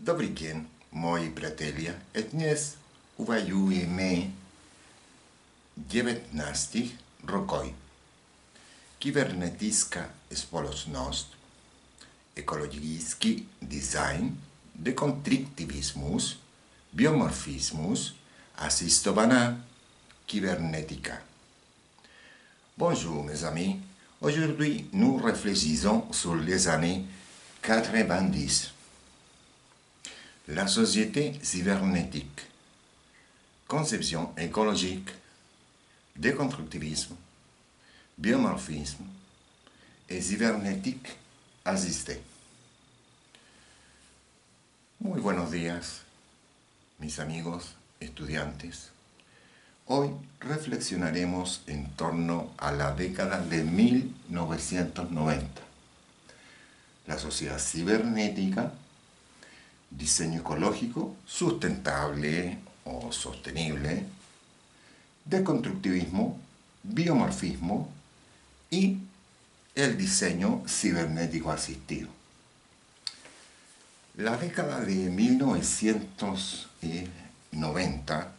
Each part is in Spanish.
Dobry dzień, moi bratelia. Dnes uvažujeme 19 rokoj. Kybernetycka społeczność, ekologiczny design, dekonstruktywizmus, biomorfismus, assistowana cybernética. Bonjour mes amis, aujourd'hui nous réfléchissons sur les années 90. La société cybernétique, conception écologique, déconstructivisme, biomorphisme et cibernétique asistée. Muy buenos días, mis amigos estudiantes. Hoy reflexionaremos en torno a la década de 1990. La sociedad cibernética, diseño ecológico, sustentable o sostenible, deconstructivismo, biomorfismo y el diseño cibernético asistido. La década de 1990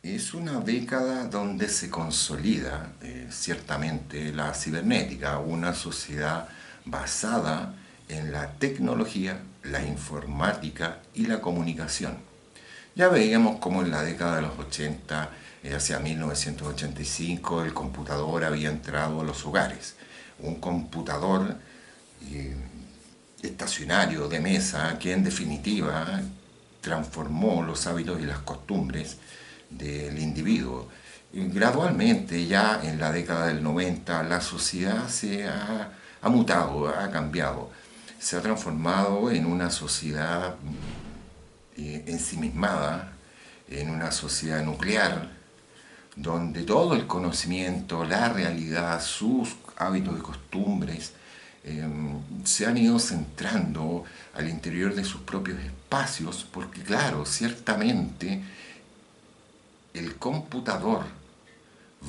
es una década donde se consolida ciertamente la cibernética, una sociedad basada en la tecnología, la informática y la comunicación. Ya veíamos cómo en la década de los 80, hacia 1985, el computador había entrado a los hogares. Un computador estacionario de mesa que en definitiva transformó los hábitos y las costumbres del individuo. Gradualmente, ya en la década del 90, la sociedad se ha mutado, ha cambiado. Se ha transformado en una sociedad ensimismada, en una sociedad nuclear, donde todo el conocimiento, la realidad, sus hábitos y costumbres se han ido centrando al interior de sus propios espacios, porque claro, ciertamente el computador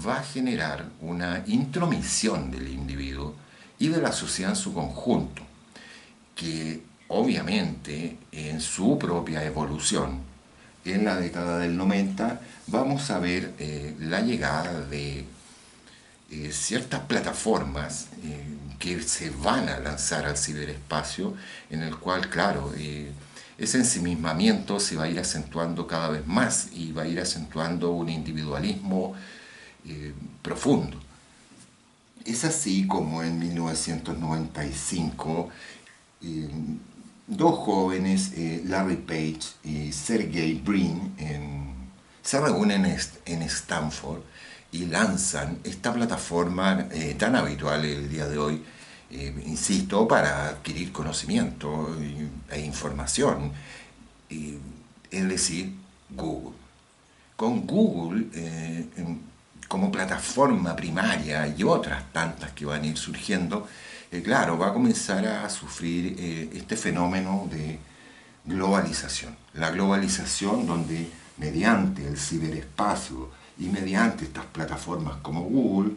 va a generar una intromisión del individuo y de la sociedad en su conjunto, que obviamente en su propia evolución, en la década del 90, vamos a ver la llegada de ciertas plataformas que se van a lanzar al ciberespacio, en el cual, claro, ese ensimismamiento se va a ir acentuando cada vez más y va a ir acentuando un individualismo profundo. Es así como en 1995 dos jóvenes, Larry Page y Sergey Brin, se reúnen en Stanford y lanzan esta plataforma tan habitual el día de hoy, insisto, para adquirir conocimiento e información, es decir, Google. Con Google como plataforma primaria y otras tantas que van a ir surgiendo, claro, va a comenzar a sufrir este fenómeno de globalización. La globalización donde mediante el ciberespacio y mediante estas plataformas como Google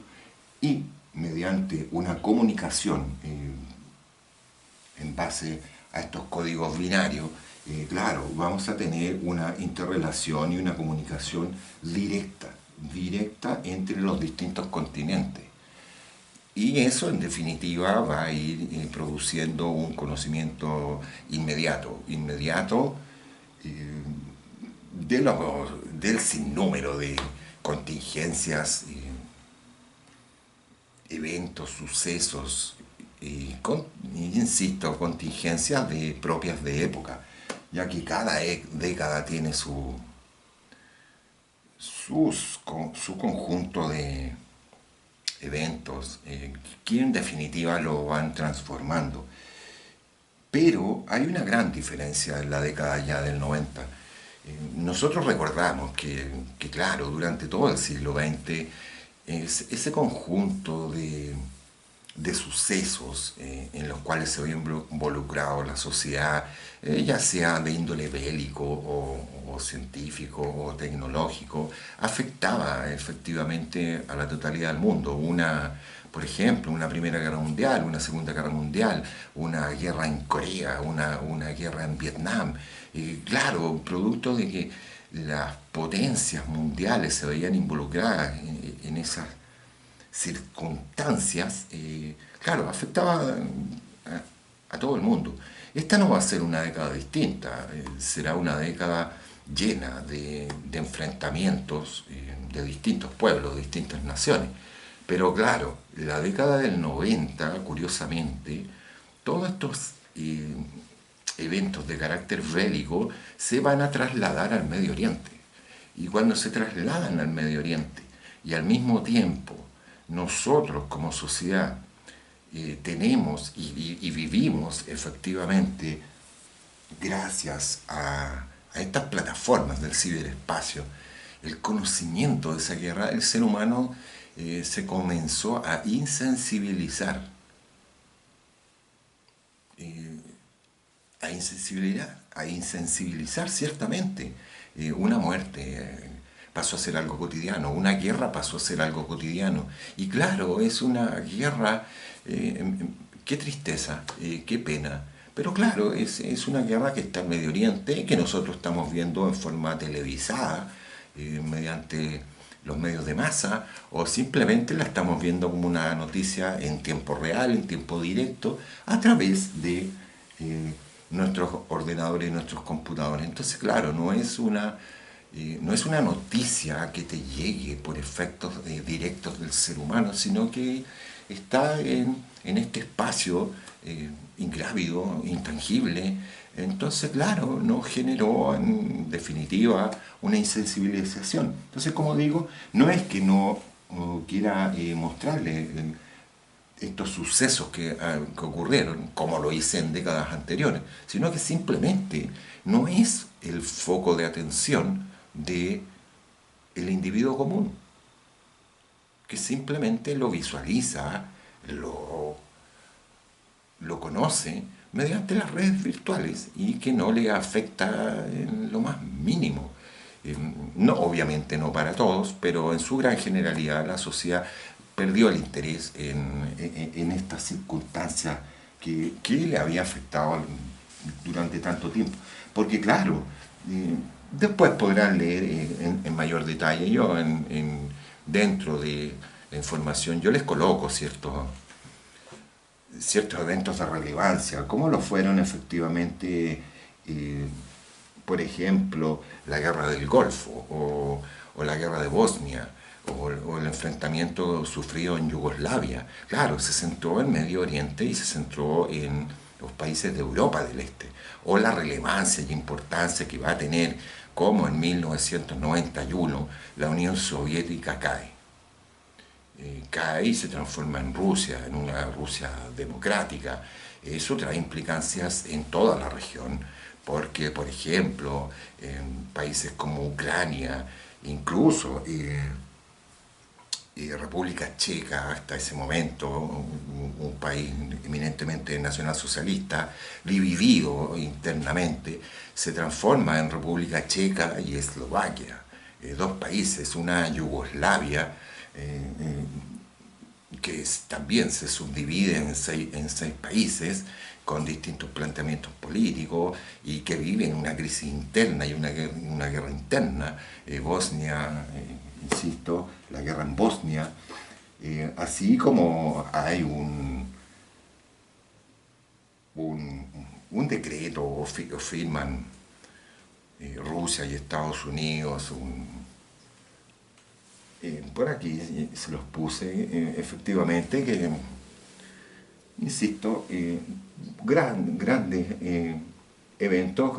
y mediante una comunicación en base a estos códigos binarios, claro, vamos a tener una interrelación y una comunicación directa entre los distintos continentes. Y eso en definitiva va a ir produciendo un conocimiento inmediato del sinnúmero de contingencias, eventos, sucesos, insisto, contingencias propias de época, ya que cada década tiene su conjunto de eventos que en definitiva lo van transformando. Pero hay una gran diferencia en la década ya del 90. Nosotros recordamos que claro, durante todo el siglo XX, ese conjunto de sucesos en los cuales se había involucrado la sociedad, ya sea de índole bélico o científico o tecnológico, afectaba efectivamente a la totalidad del mundo. Una por ejemplo, una Primera Guerra Mundial, una Segunda Guerra Mundial, una guerra en Corea, una guerra en Vietnam. Y claro, producto de que las potencias mundiales se veían involucradas en esas circunstancias, claro, afectaba a todo el mundo. Esta no va a ser una década distinta, será una década llena de enfrentamientos de distintos pueblos, de distintas naciones. Pero claro, la década del 90, curiosamente, todos estos eventos de carácter bélico se van a trasladar al Medio Oriente. Y cuando se trasladan al Medio Oriente y al mismo tiempo nosotros como sociedad tenemos y vivimos efectivamente gracias a estas plataformas del ciberespacio, el conocimiento de esa guerra, el ser humano se comenzó a insensibilizar, eh, a insensibilizar ciertamente. Una muerte pasó a ser algo cotidiano, una guerra pasó a ser algo cotidiano. Y claro, es una guerra, qué tristeza, qué pena. Pero claro, es una guerra que está en Medio Oriente, que nosotros estamos viendo en forma televisada, mediante los medios de masa, o simplemente la estamos viendo como una noticia en tiempo real, en tiempo directo, a través de nuestros ordenadores y nuestros computadores. Entonces, claro, no es una noticia que te llegue por efectos directos del ser humano, sino que está en este espacio ingrávido, intangible. Entonces, claro, no generó en definitiva una insensibilización. Entonces, como digo, no es que no quiera mostrarle estos sucesos que ocurrieron, como lo hice en décadas anteriores, sino que simplemente no es el foco de atención de el individuo común, que simplemente lo visualiza, lo, lo conoce mediante las redes virtuales y que no le afecta en lo más mínimo. No, obviamente no para todos, pero en su gran generalidad la sociedad perdió el interés en estas circunstancias que le había afectado durante tanto tiempo. Porque claro, después podrán leer en mayor detalle. Yo dentro de la información yo les coloco ciertos eventos de relevancia, como lo fueron efectivamente, por ejemplo, la guerra del Golfo o la guerra de Bosnia o el enfrentamiento sufrido en Yugoslavia. Claro, se centró en Medio Oriente y se centró en los países de Europa del Este, o la relevancia y importancia que va a tener como en 1991 la Unión Soviética cae y se transforma en Rusia, en una Rusia democrática. Eso trae implicancias en toda la región, porque, por ejemplo, en países como Ucrania, incluso República Checa, hasta ese momento, un país eminentemente nacionalsocialista, dividido internamente, se transforma en República Checa y Eslovaquia, dos países, una Yugoslavia que también se subdivide en seis países con distintos planteamientos políticos y que viven una crisis interna y una guerra interna. Bosnia, insisto, la guerra en Bosnia, así como hay un decreto o firman Rusia y Estados Unidos por aquí se los puse, efectivamente, que, insisto, grandes eventos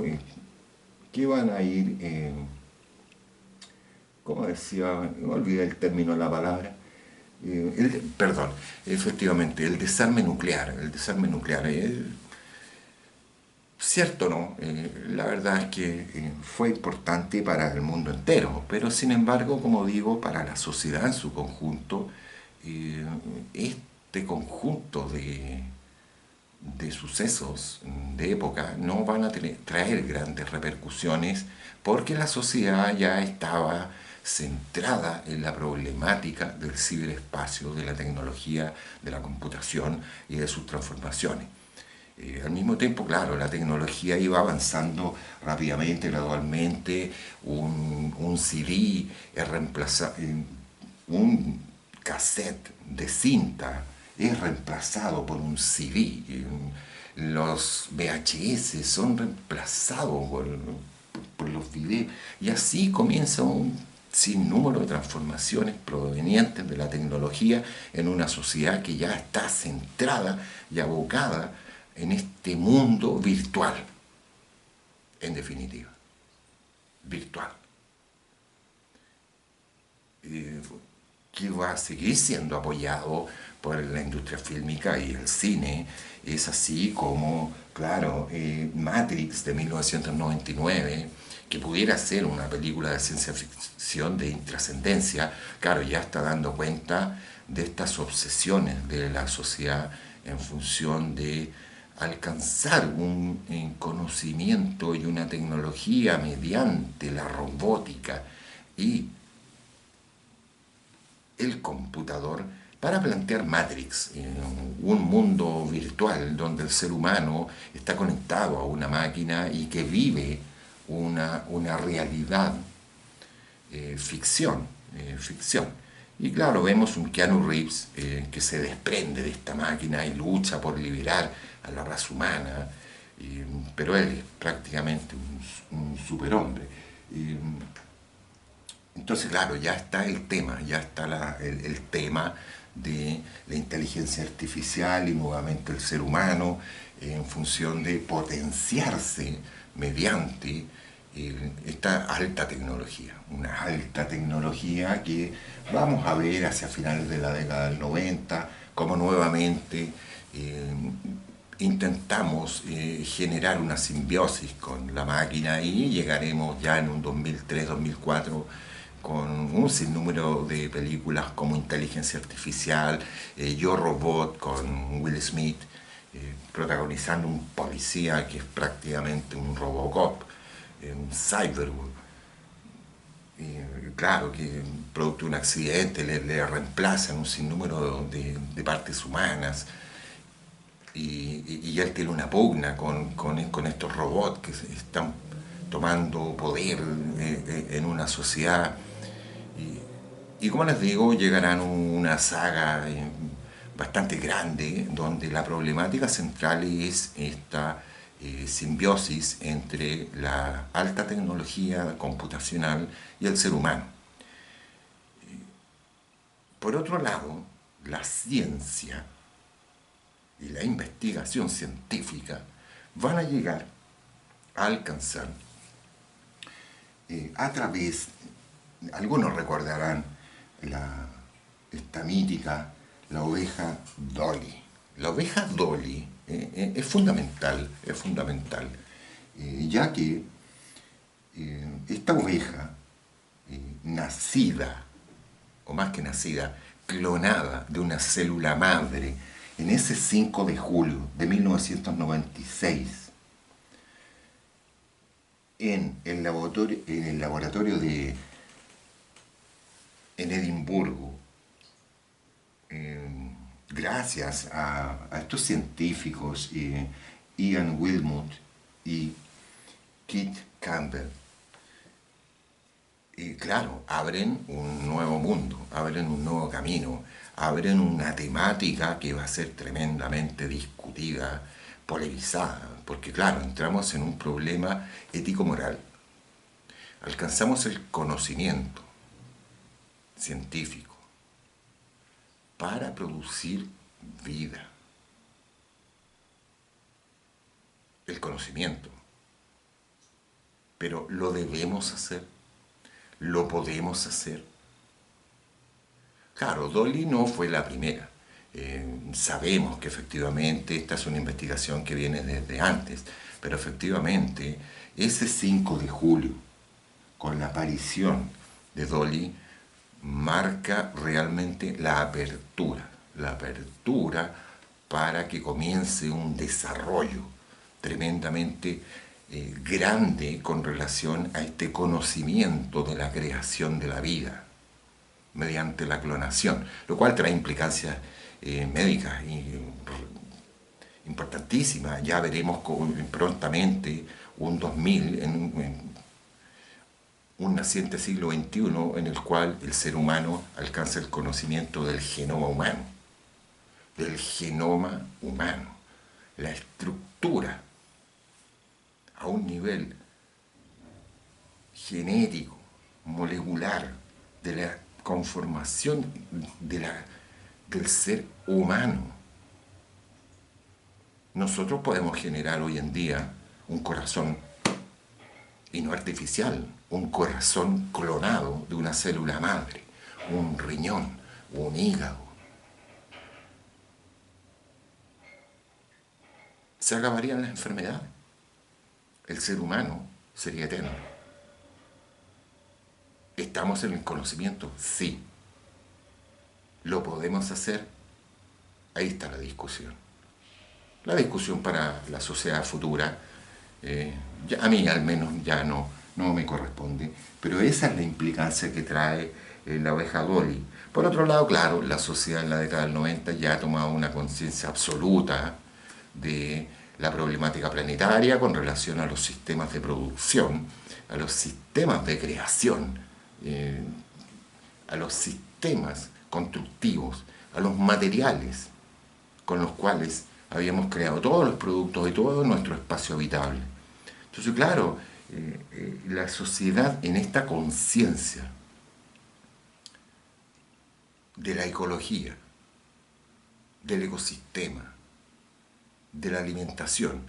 que van a ir, como decía, me olvidé el término, la palabra, perdón, efectivamente, el desarme nuclear. El desarme nuclear. Cierto, ¿no? La verdad es que fue importante para el mundo entero, pero sin embargo, como digo, para la sociedad en su conjunto, este conjunto de sucesos de época no van a traer grandes repercusiones porque la sociedad ya estaba centrada en la problemática del ciberespacio, de la tecnología, de la computación y de sus transformaciones. Al mismo tiempo, claro, la tecnología iba avanzando rápidamente, gradualmente. Un CD es reemplazado, un cassette de cinta es reemplazado por un CD. Los VHS son reemplazados por los videos. Y así comienza un sinnúmero de transformaciones provenientes de la tecnología en una sociedad que ya está centrada y abocada en este mundo virtual, en definitiva, virtual, que va a seguir siendo apoyado por la industria fílmica y el cine. Es así como, claro, Matrix de 1999, que pudiera ser una película de ciencia ficción de intrascendencia, claro, ya está dando cuenta de estas obsesiones de la sociedad en función de alcanzar un conocimiento y una tecnología mediante la robótica y el computador para plantear Matrix, un mundo virtual donde el ser humano está conectado a una máquina y que vive una realidad, ficción. Y claro, vemos un Keanu Reeves que se desprende de esta máquina y lucha por liberar a la raza humana, pero él es prácticamente un superhombre. Entonces, claro, ya está el tema, ya está el tema de la inteligencia artificial y nuevamente el ser humano en función de potenciarse mediante esta alta tecnología, una alta tecnología que vamos a ver hacia finales de la década del 90, como nuevamente intentamos generar una simbiosis con la máquina y llegaremos ya en un 2003-2004 con un sinnúmero de películas como Inteligencia Artificial, Yo Robot con Will Smith, protagonizando un policía que es prácticamente un Robocop, un cyborg. Claro que producto de un accidente le reemplazan un sinnúmero de partes humanas y él tiene una pugna con estos robots que están tomando poder en una sociedad. Y como les digo, llegarán una saga bastante grande donde la problemática central es esta simbiosis entre la alta tecnología computacional y el ser humano. Por otro lado, la ciencia y la investigación científica van a llegar a alcanzar a través, algunos recordarán esta mítica, la oveja Dolly. La oveja Dolly es fundamental, ya que esta oveja nacida, o más que nacida, clonada de una célula madre, en ese 5 de julio de 1996, en el laboratorio en Edimburgo, gracias a estos científicos, Ian Wilmut y Keith Campbell, claro, abren un nuevo mundo, abren un nuevo camino, abren una temática que va a ser tremendamente discutida, polarizada, porque claro, entramos en un problema ético-moral. Alcanzamos el conocimiento científico para producir vida. El conocimiento. Pero ¿lo debemos hacer? ¿Lo podemos hacer? Claro, Dolly no fue la primera. Sabemos que efectivamente esta es una investigación que viene desde antes, pero efectivamente ese 5 de julio, con la aparición de Dolly, marca realmente la apertura para que comience un desarrollo tremendamente grande con relación a este conocimiento de la creación de la vida mediante la clonación, lo cual trae implicancias médicas importantísimas. Ya veremos prontamente un 2000 en un naciente siglo XXI en el cual el ser humano alcanza el conocimiento del genoma humano, la estructura a un nivel genético, molecular, de la conformación del ser humano. Nosotros podemos generar hoy en día un corazón, y no artificial, un corazón clonado de una célula madre, un riñón, un hígado. Se acabarían las enfermedades. El ser humano sería eterno. ¿Estamos en el conocimiento? Sí. ¿Lo podemos hacer? Ahí está la discusión. La discusión para la sociedad futura, a mí al menos ya no me corresponde, pero esa es la implicancia que trae la oveja Dolly. Por otro lado, claro, la sociedad en la década del 90 ya ha tomado una conciencia absoluta de la problemática planetaria con relación a los sistemas de producción, a los sistemas de creación, a los sistemas constructivos, a los materiales con los cuales habíamos creado todos los productos de todo nuestro espacio habitable. Entonces, claro, la sociedad en esta conciencia de la ecología, del ecosistema, de la alimentación,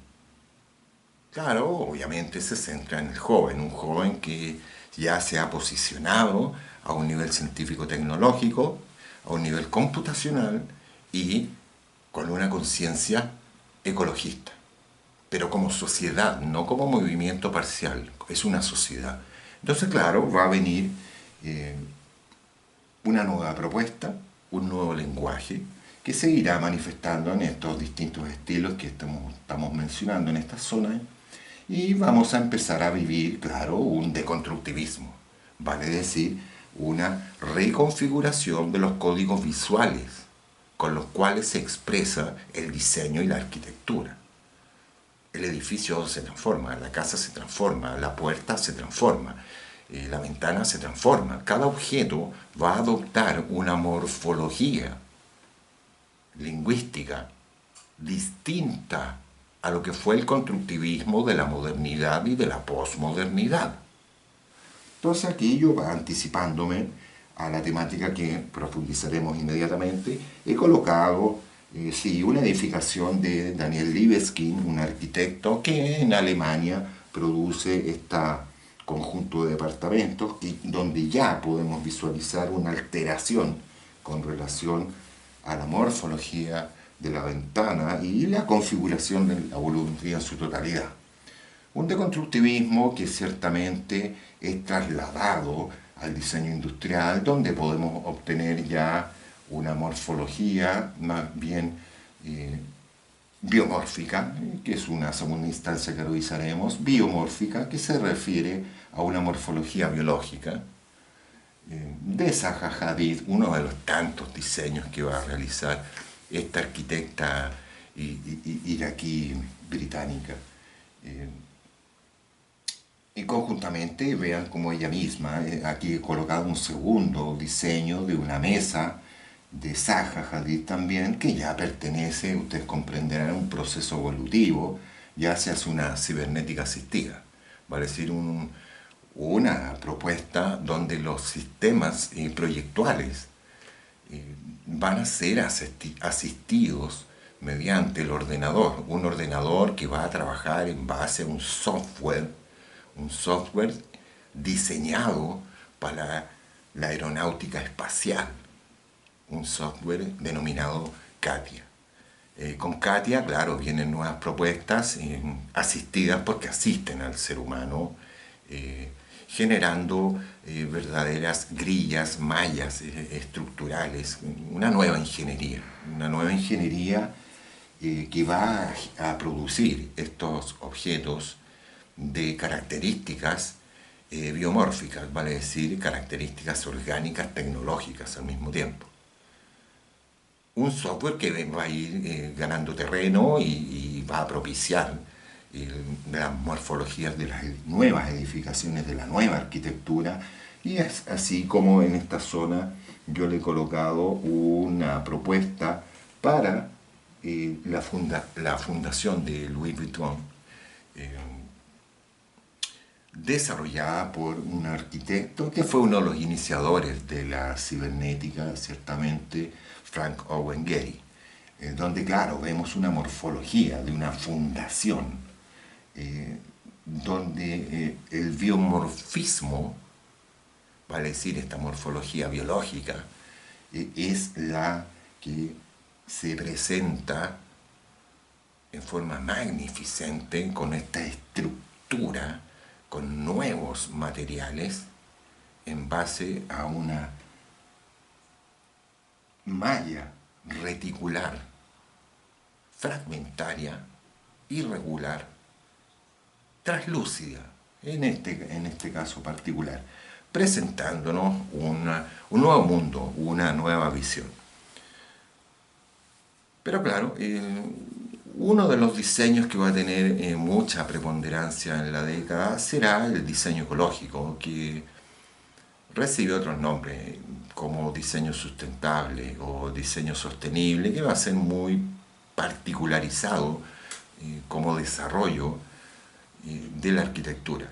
claro, obviamente se centra en el joven, un joven que ya se ha posicionado a un nivel científico-tecnológico, a un nivel computacional y con una conciencia ecologista. Pero como sociedad, no como movimiento parcial, es una sociedad. Entonces, claro, va a venir una nueva propuesta, un nuevo lenguaje, que se irá manifestando en estos distintos estilos que estamos mencionando en esta zona, y vamos a empezar a vivir, claro, un deconstructivismo, vale decir, una reconfiguración de los códigos visuales con los cuales se expresa el diseño y la arquitectura. El edificio se transforma, la casa se transforma, la puerta se transforma, la ventana se transforma. Cada objeto va a adoptar una morfología lingüística distinta a lo que fue el constructivismo de la modernidad y de la posmodernidad. Entonces aquí yo, anticipándome a la temática que profundizaremos inmediatamente, he colocado una edificación de Daniel Libeskind, un arquitecto que en Alemania produce este conjunto de departamentos y donde ya podemos visualizar una alteración con relación a la morfología de la ventana y la configuración de la volumetría en su totalidad. Un deconstructivismo que ciertamente es trasladado al diseño industrial, donde podemos obtener ya una morfología más bien biomórfica, que es una segunda instancia que revisaremos, biomórfica, que se refiere a una morfología biológica, de Zaha Hadid, uno de los tantos diseños que va a realizar esta arquitecta iraquí británica. Y conjuntamente vean como ella misma, aquí he colocado un segundo diseño de una mesa de Zaha Hadid también, que ya pertenece, ustedes comprenderán, a un proceso evolutivo, ya se hace una cibernética asistida, va a decir una propuesta donde los sistemas proyectuales van a ser asistidos mediante el ordenador, un ordenador que va a trabajar en base a un software diseñado para la aeronáutica espacial, un software denominado Katia. Con Katia, claro, vienen nuevas propuestas asistidas porque asisten al ser humano, generando verdaderas grillas, mallas estructurales, una nueva ingeniería que va a producir estos objetos de características biomórficas, vale decir, características orgánicas tecnológicas al mismo tiempo. Un software que va a ir ganando terreno y va a propiciar las morfologías de las nuevas edificaciones, de la nueva arquitectura, y es así como en esta zona yo le he colocado una propuesta para la fundación de Louis Vuitton, eh, desarrollada por un arquitecto que fue uno de los iniciadores de la cibernética, ciertamente, Frank Owen Gehry, donde, claro, vemos una morfología de una fundación, donde el biomorfismo, vale decir, esta morfología biológica, es la que se presenta en forma magnificente con esta estructura, con nuevos materiales, en base a una malla reticular, fragmentaria, irregular, translúcida, en este caso particular, presentándonos un nuevo mundo, una nueva visión. Pero claro, uno de los diseños que va a tener mucha preponderancia en la década será el diseño ecológico, que recibe otros nombres, como diseño sustentable o diseño sostenible, que va a ser muy particularizado como desarrollo de la arquitectura.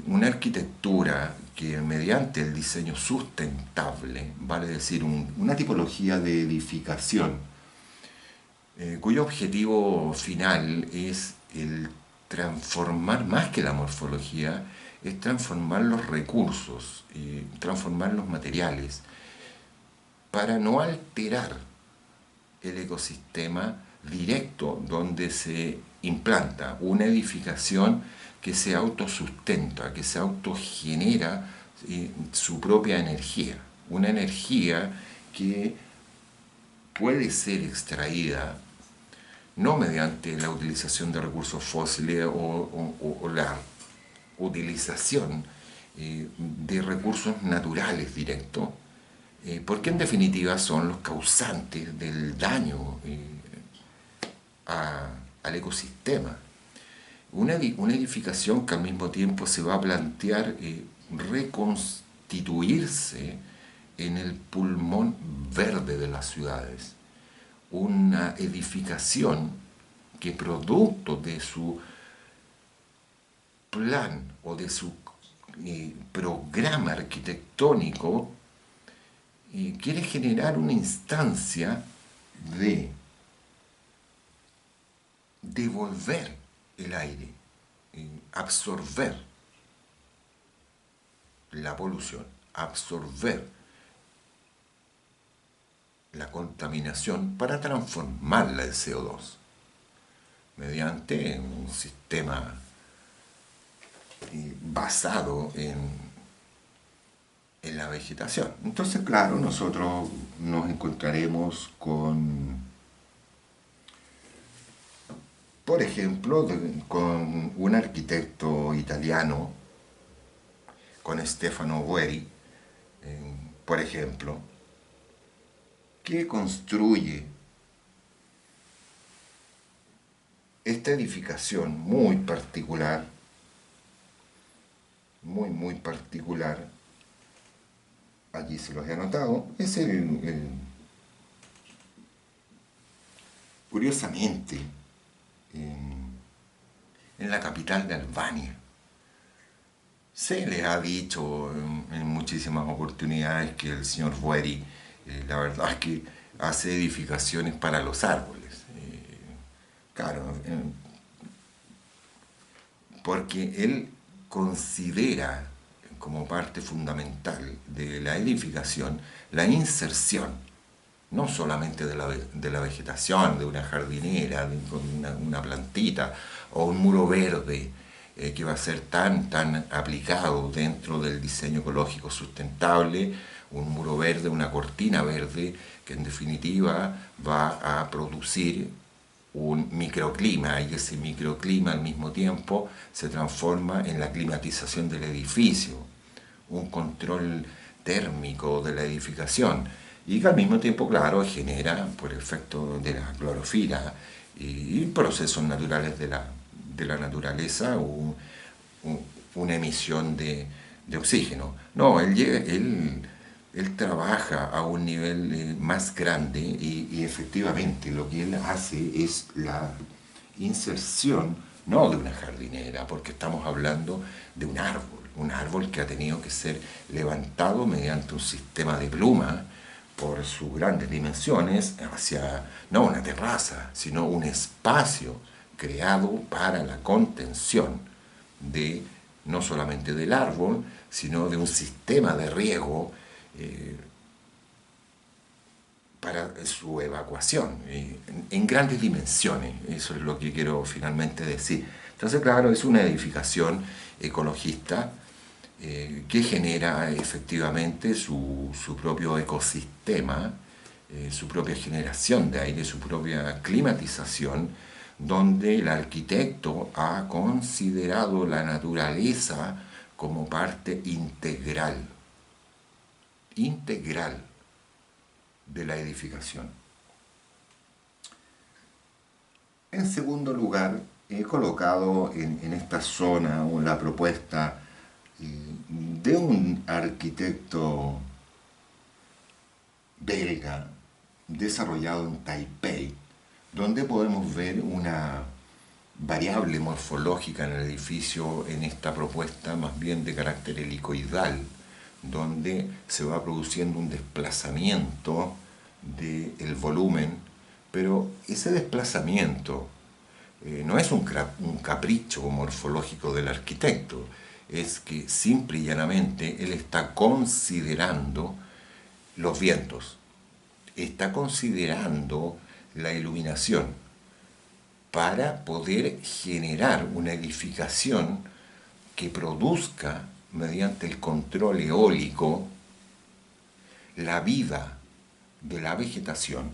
Una arquitectura que mediante el diseño sustentable, vale decir, una tipología de edificación, cuyo objetivo final es el transformar, más que la morfología, es transformar los recursos, transformar los materiales, para no alterar el ecosistema directo donde se implanta una edificación que se autosustenta, que se autogenera su propia energía, una energía que puede ser extraída no mediante la utilización de recursos fósiles o la utilización de recursos naturales directos, porque en definitiva son los causantes del daño al ecosistema. Una edificación que al mismo tiempo se va a plantear reconstituirse en el pulmón verde de las ciudades. Una edificación que, producto de su plan o de su programa arquitectónico, quiere generar una instancia de devolver el aire, absorber la polución, absorber la contaminación para transformarla en CO2 mediante un sistema basado en la vegetación. Entonces, claro, nosotros nos encontraremos con, por ejemplo, con un arquitecto italiano, con Stefano Gueri, por ejemplo, que construye esta edificación muy particular, muy particular. Allí se los he anotado. Es curiosamente, en la capital de Albania. Se les ha dicho en muchísimas oportunidades que el señor Gueri, la verdad es que hace edificaciones para los árboles. Claro, porque él considera como parte fundamental de la edificación la inserción, no solamente de la vegetación, de una jardinera, con una plantita o un muro verde, que va a ser tan aplicado dentro del diseño ecológico sustentable, un muro verde, una cortina verde, que en definitiva va a producir un microclima, y ese microclima al mismo tiempo se transforma en la climatización del edificio, un control térmico de la edificación, y que al mismo tiempo, claro, genera, por efecto de la clorofila y procesos naturales de la naturaleza, una emisión de oxígeno. No, él trabaja a un nivel más grande y efectivamente lo que él hace es la inserción, no de una jardinera, porque estamos hablando de un árbol que ha tenido que ser levantado mediante un sistema de pluma por sus grandes dimensiones hacia, no una terraza, sino un espacio creado para la contención de no solamente del árbol, sino de un sistema de riego eh, para su evacuación, en grandes dimensiones. Eso es lo que quiero finalmente decir. Entonces, claro, es una edificación ecologista que genera efectivamente su propio ecosistema, su propia generación de aire, su propia climatización, donde el arquitecto ha considerado la naturaleza como parte integral de la edificación. En segundo lugar, he colocado en esta zona la propuesta de un arquitecto belga desarrollado en Taipei, donde podemos ver una variable morfológica en el edificio en esta propuesta más bien de carácter helicoidal, donde se va produciendo un desplazamiento del volumen, pero ese desplazamiento no es un capricho morfológico del arquitecto, es que simple y llanamente él está considerando los vientos, está considerando la iluminación para poder generar una edificación que produzca, mediante el control eólico, la vida de la vegetación,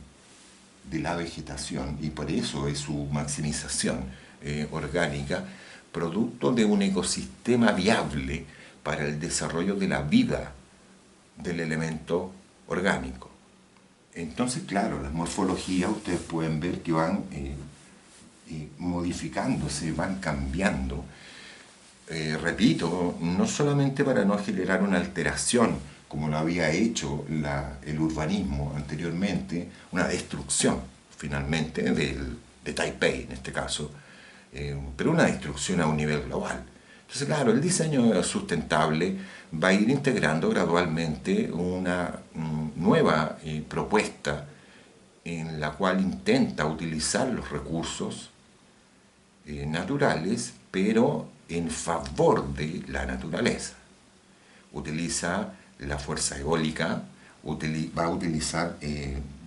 y por eso es su maximización orgánica, producto de un ecosistema viable para el desarrollo de la vida del elemento orgánico. Entonces, claro, las morfologías ustedes pueden ver que van modificándose, van cambiando. Repito, no solamente para no generar una alteración, como lo había hecho el urbanismo anteriormente, una destrucción finalmente de Taipei en este caso, pero una destrucción a un nivel global. Entonces, claro, el diseño sustentable va a ir integrando gradualmente una nueva propuesta en la cual intenta utilizar los recursos naturales, pero en favor de la naturaleza. Utiliza la fuerza eólica, va a utilizar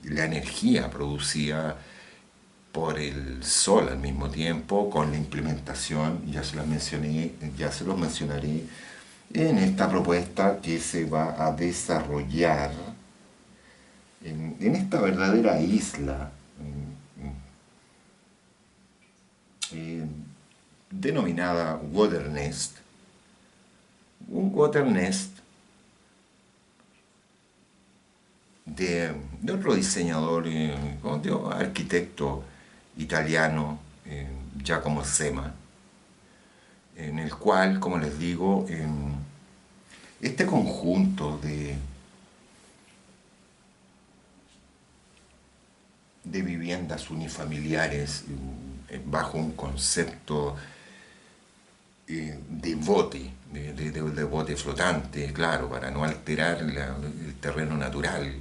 la energía producida por el sol al mismo tiempo, con la implementación, ya se los mencionaré en esta propuesta que se va a desarrollar en esta verdadera isla denominada Water Nest. Un Water Nest de otro diseñador, arquitecto italiano, Giacomo Sema, en el cual, como les digo, este conjunto de viviendas unifamiliares bajo un concepto de bote, de bote flotante, claro, para no alterar el terreno natural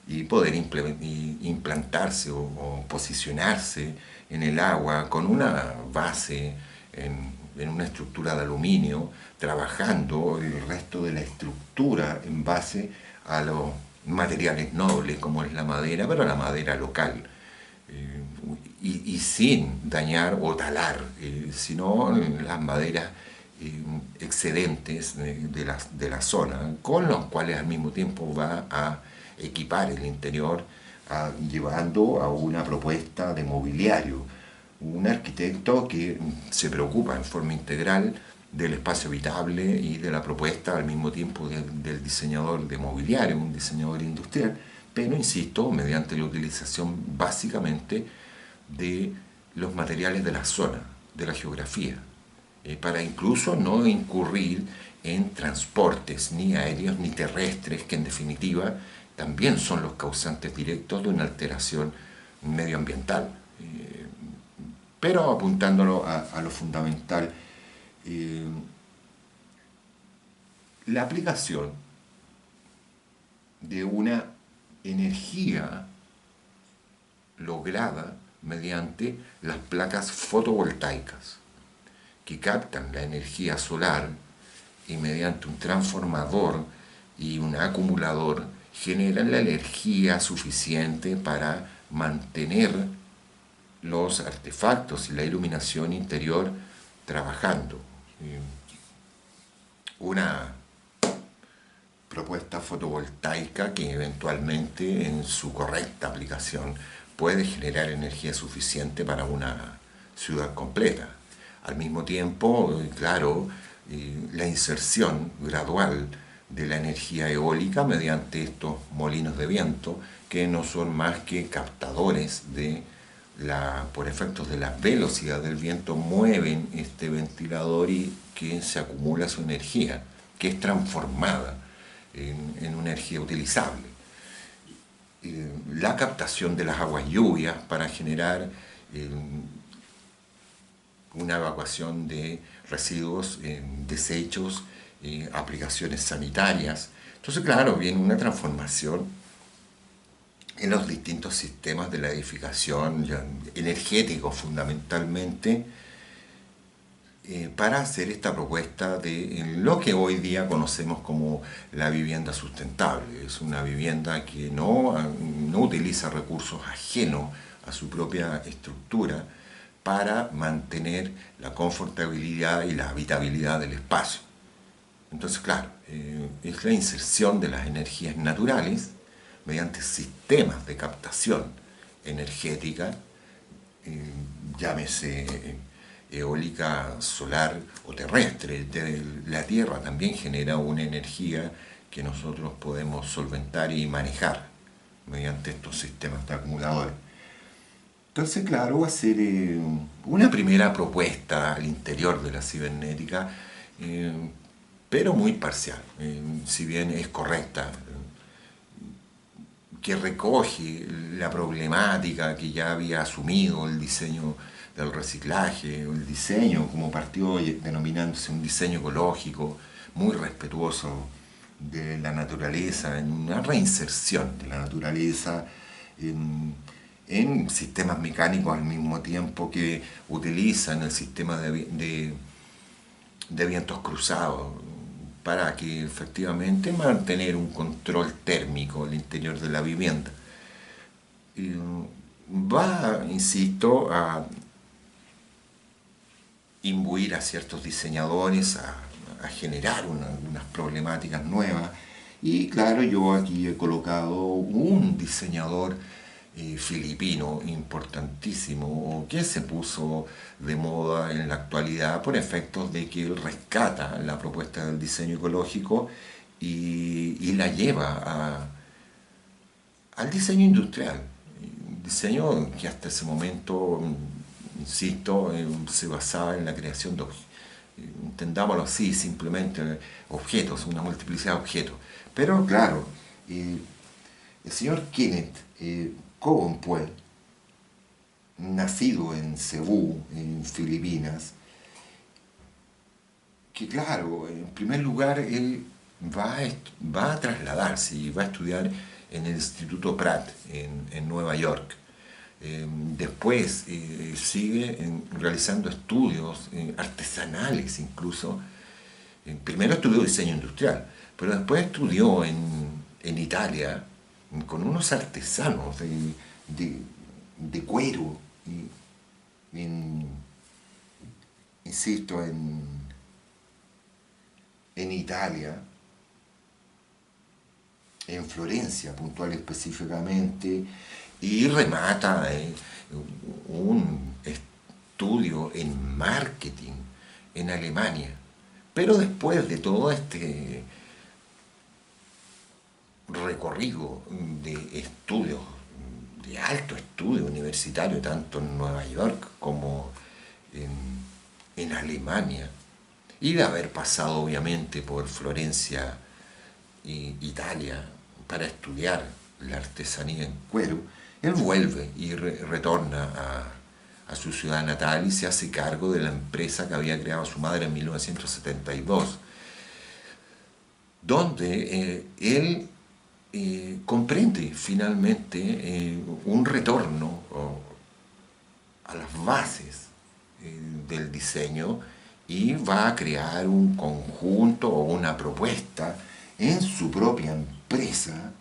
y poder implantarse o posicionarse en el agua con una base en una estructura de aluminio, trabajando el resto de la estructura en base a los materiales nobles como es la madera, pero la madera local. Y sin dañar o talar, sino las maderas excedentes de la zona, con los cuales al mismo tiempo va a equipar el interior llevando a una propuesta de mobiliario. Un arquitecto que se preocupa en forma integral del espacio habitable y de la propuesta al mismo tiempo del diseñador de mobiliario, un diseñador industrial, pero insisto, mediante la utilización básicamente de los materiales de la zona, de la geografía, para incluso no incurrir en transportes ni aéreos ni terrestres, que en definitiva también son los causantes directos de una alteración medioambiental. Pero apuntándolo a lo fundamental, eh, la aplicación de una energía lograda mediante las placas fotovoltaicas que captan la energía solar y mediante un transformador y un acumulador generan la energía suficiente para mantener los artefactos y la iluminación interior trabajando. Una propuesta fotovoltaica que eventualmente en su correcta aplicación puede generar energía suficiente para una ciudad completa. Al mismo tiempo, claro, la inserción gradual de la energía eólica mediante estos molinos de viento, que no son más que captadores por efectos de la velocidad del viento, mueven este ventilador y que se acumula su energía, que es transformada en una energía utilizable. La captación de las aguas lluvias para generar una evacuación de residuos, desechos, aplicaciones sanitarias. Entonces, claro, viene una transformación en los distintos sistemas de la edificación, energéticos fundamentalmente, para hacer esta propuesta de lo que hoy día conocemos como la vivienda sustentable. Es una vivienda que no utiliza recursos ajenos a su propia estructura para mantener la confortabilidad y la habitabilidad del espacio. Entonces, claro, es la inserción de las energías naturales mediante sistemas de captación energética, llámese eólica, solar o terrestre. La Tierra también genera una energía que nosotros podemos solventar y manejar mediante estos sistemas de acumuladores. Entonces, claro, va a ser una primera propuesta al interior de la cibernética, eh, pero muy parcial, si bien es correcta, que recoge la problemática que ya había asumido el diseño del reciclaje, o el diseño como partió denominándose un diseño ecológico, muy respetuoso de la naturaleza, en una reinserción de la naturaleza en sistemas mecánicos al mismo tiempo que utilizan el sistema de vientos cruzados para que efectivamente mantener un control térmico al interior de la vivienda. Va, insisto, a imbuir a ciertos diseñadores a generar unas problemáticas nuevas. Y claro, yo aquí he colocado un diseñador filipino importantísimo que se puso de moda en la actualidad por efectos de que él rescata la propuesta del diseño ecológico y la lleva al diseño industrial. Un diseño que hasta ese momento, insisto, se basaba en la creación de objetos, entendámoslo así, simplemente objetos, una multiplicidad de objetos. Pero claro, el señor Kenneth Covenpue, nacido en Cebú, en Filipinas, que claro, en primer lugar él va a trasladarse y va a estudiar en el Instituto Pratt en Nueva York. Después sigue realizando estudios artesanales incluso. Primero estudió diseño industrial, pero después estudió en Italia con unos artesanos de cuero, insisto, en Italia, en Florencia, puntual específicamente, y remata un estudio en marketing en Alemania. Pero después de todo este recorrido de estudios, de alto estudio universitario, tanto en Nueva York como en, en Alemania, y de haber pasado obviamente por Florencia, Italia, para estudiar la artesanía en cuero, él vuelve y retorna a su ciudad natal y se hace cargo de la empresa que había creado su madre en 1972, donde él comprende finalmente un retorno a las bases del diseño y va a crear un conjunto o una propuesta en su propia empresa,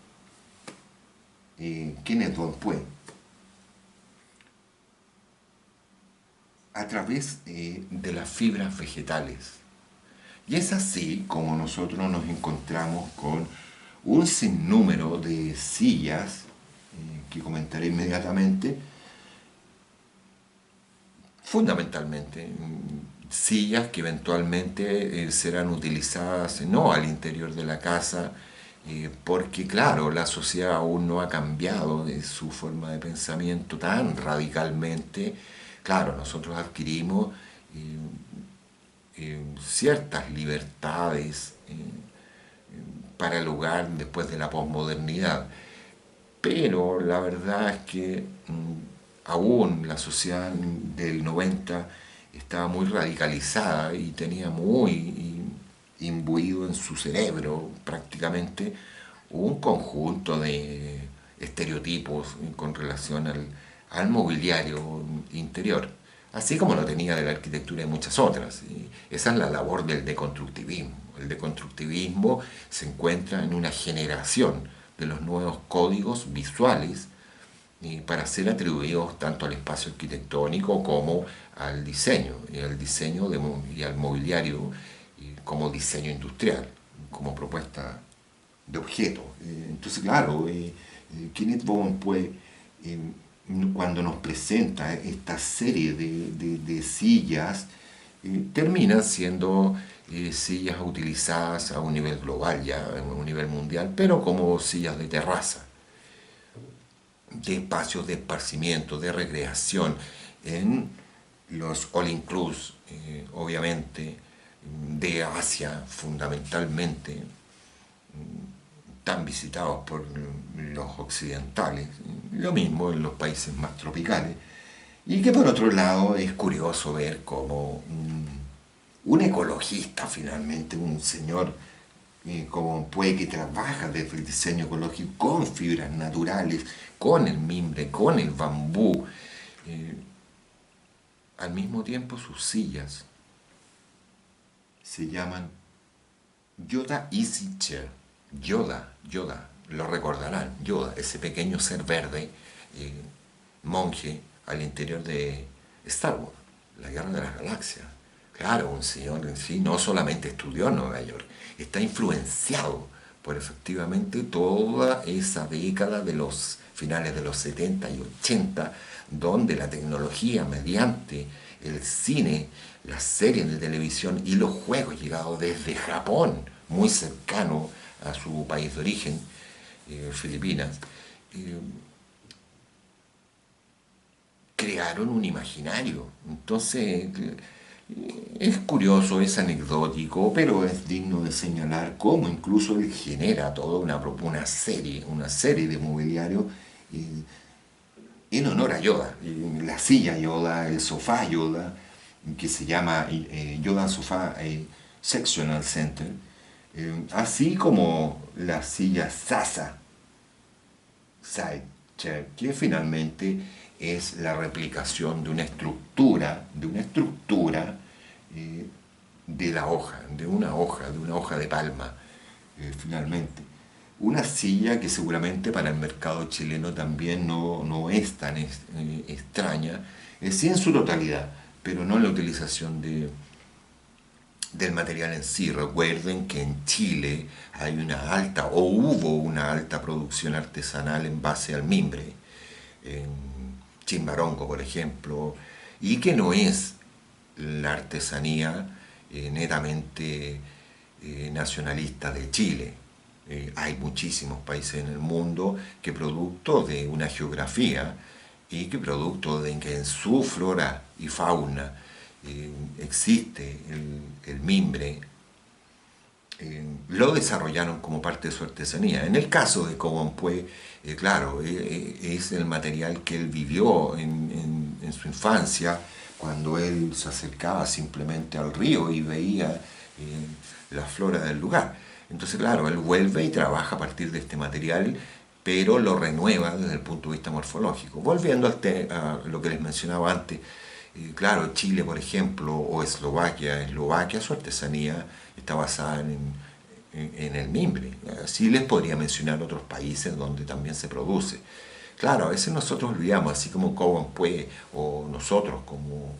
Kenneth Von Pue, a través de las fibras vegetales. Y es así como nosotros nos encontramos con un sinnúmero de sillas, que comentaré inmediatamente, fundamentalmente sillas que eventualmente serán utilizadas no al interior de la casa, porque claro, la sociedad aún no ha cambiado de su forma de pensamiento tan radicalmente. Claro, nosotros adquirimos ciertas libertades para el hogar después de la posmodernidad, pero la verdad es que aún la sociedad del 90 estaba muy radicalizada y tenía muy imbuido en su cerebro prácticamente un conjunto de estereotipos con relación al mobiliario interior, así como lo tenía de la arquitectura y muchas otras. Y esa es la labor del deconstructivismo. El deconstructivismo se encuentra en una generación de los nuevos códigos visuales para ser atribuidos tanto al espacio arquitectónico como al diseño, y al mobiliario como diseño industrial, como propuesta de objeto. Entonces, claro, Kenneth Von Pue, cuando nos presenta esta serie de sillas, terminan siendo sillas utilizadas a un nivel global, ya a un nivel mundial, pero como sillas de terraza, de espacios de esparcimiento, de recreación, en los all inclusive, obviamente, de Asia fundamentalmente, tan visitados por los occidentales, lo mismo en los países más tropicales, y que por otro lado es curioso ver cómo un ecologista finalmente, un señor como puede que trabaja desde el diseño ecológico con fibras naturales, con el mimbre, con el bambú, eh, al mismo tiempo sus sillas se llaman Yoda Easy Chair. Yoda, lo recordarán, Yoda, ese pequeño ser verde, eh, monje al interior de Star Wars, la Guerra de las Galaxias. Claro, un señor en sí no solamente estudió en Nueva York, está influenciado por efectivamente toda esa década de los finales de los 70 y 80, donde la tecnología mediante el cine, las series de televisión y los juegos llegados desde Japón, muy cercano a su país de origen, Filipinas, crearon un imaginario. Entonces, es curioso, es anecdótico, pero es digno de señalar cómo incluso él genera toda una serie de mobiliario en honor a Yoda. La silla Yoda, el sofá Yoda, que se llama Yoda Sofa Sectional Center, así como la silla Sasa Side Chair, que finalmente es la replicación de una estructura de la hoja, de una hoja de palma, finalmente. Una silla que seguramente para el mercado chileno también no es tan extraña, sí en su totalidad, pero no en la utilización del material en sí. Recuerden que en Chile hay una alta, o hubo una alta producción artesanal en base al mimbre, en Chimbarongo, por ejemplo, y que no es la artesanía netamente nacionalista de Chile. Hay muchísimos países en el mundo que producto de una geografía y que producto de que en su flora y fauna existe el mimbre, lo desarrollaron como parte de su artesanía. En el caso de Cobonpue, claro, es el material que él vivió en su infancia, cuando él se acercaba simplemente al río y veía la flora del lugar. Entonces, claro, él vuelve y trabaja a partir de este material, pero lo renueva desde el punto de vista morfológico. Volviendo a lo que les mencionaba antes, claro, Chile, por ejemplo, o Eslovaquia, su artesanía está basada en el mimbre. Así les podría mencionar otros países donde también se produce. Claro, a veces nosotros olvidamos, así como Cobonpue o nosotros como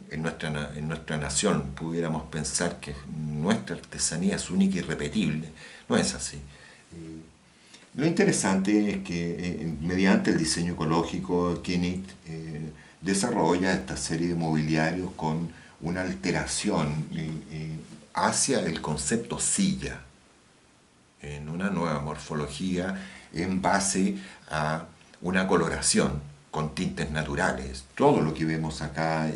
en nuestra nación pudiéramos pensar que nuestra artesanía es única y repetible. No es así. Lo interesante es que mediante el diseño ecológico, Kinect desarrolla esta serie de mobiliarios con una alteración hacia el concepto silla, en una nueva morfología en base a una coloración con tintes naturales. Todo lo que vemos acá,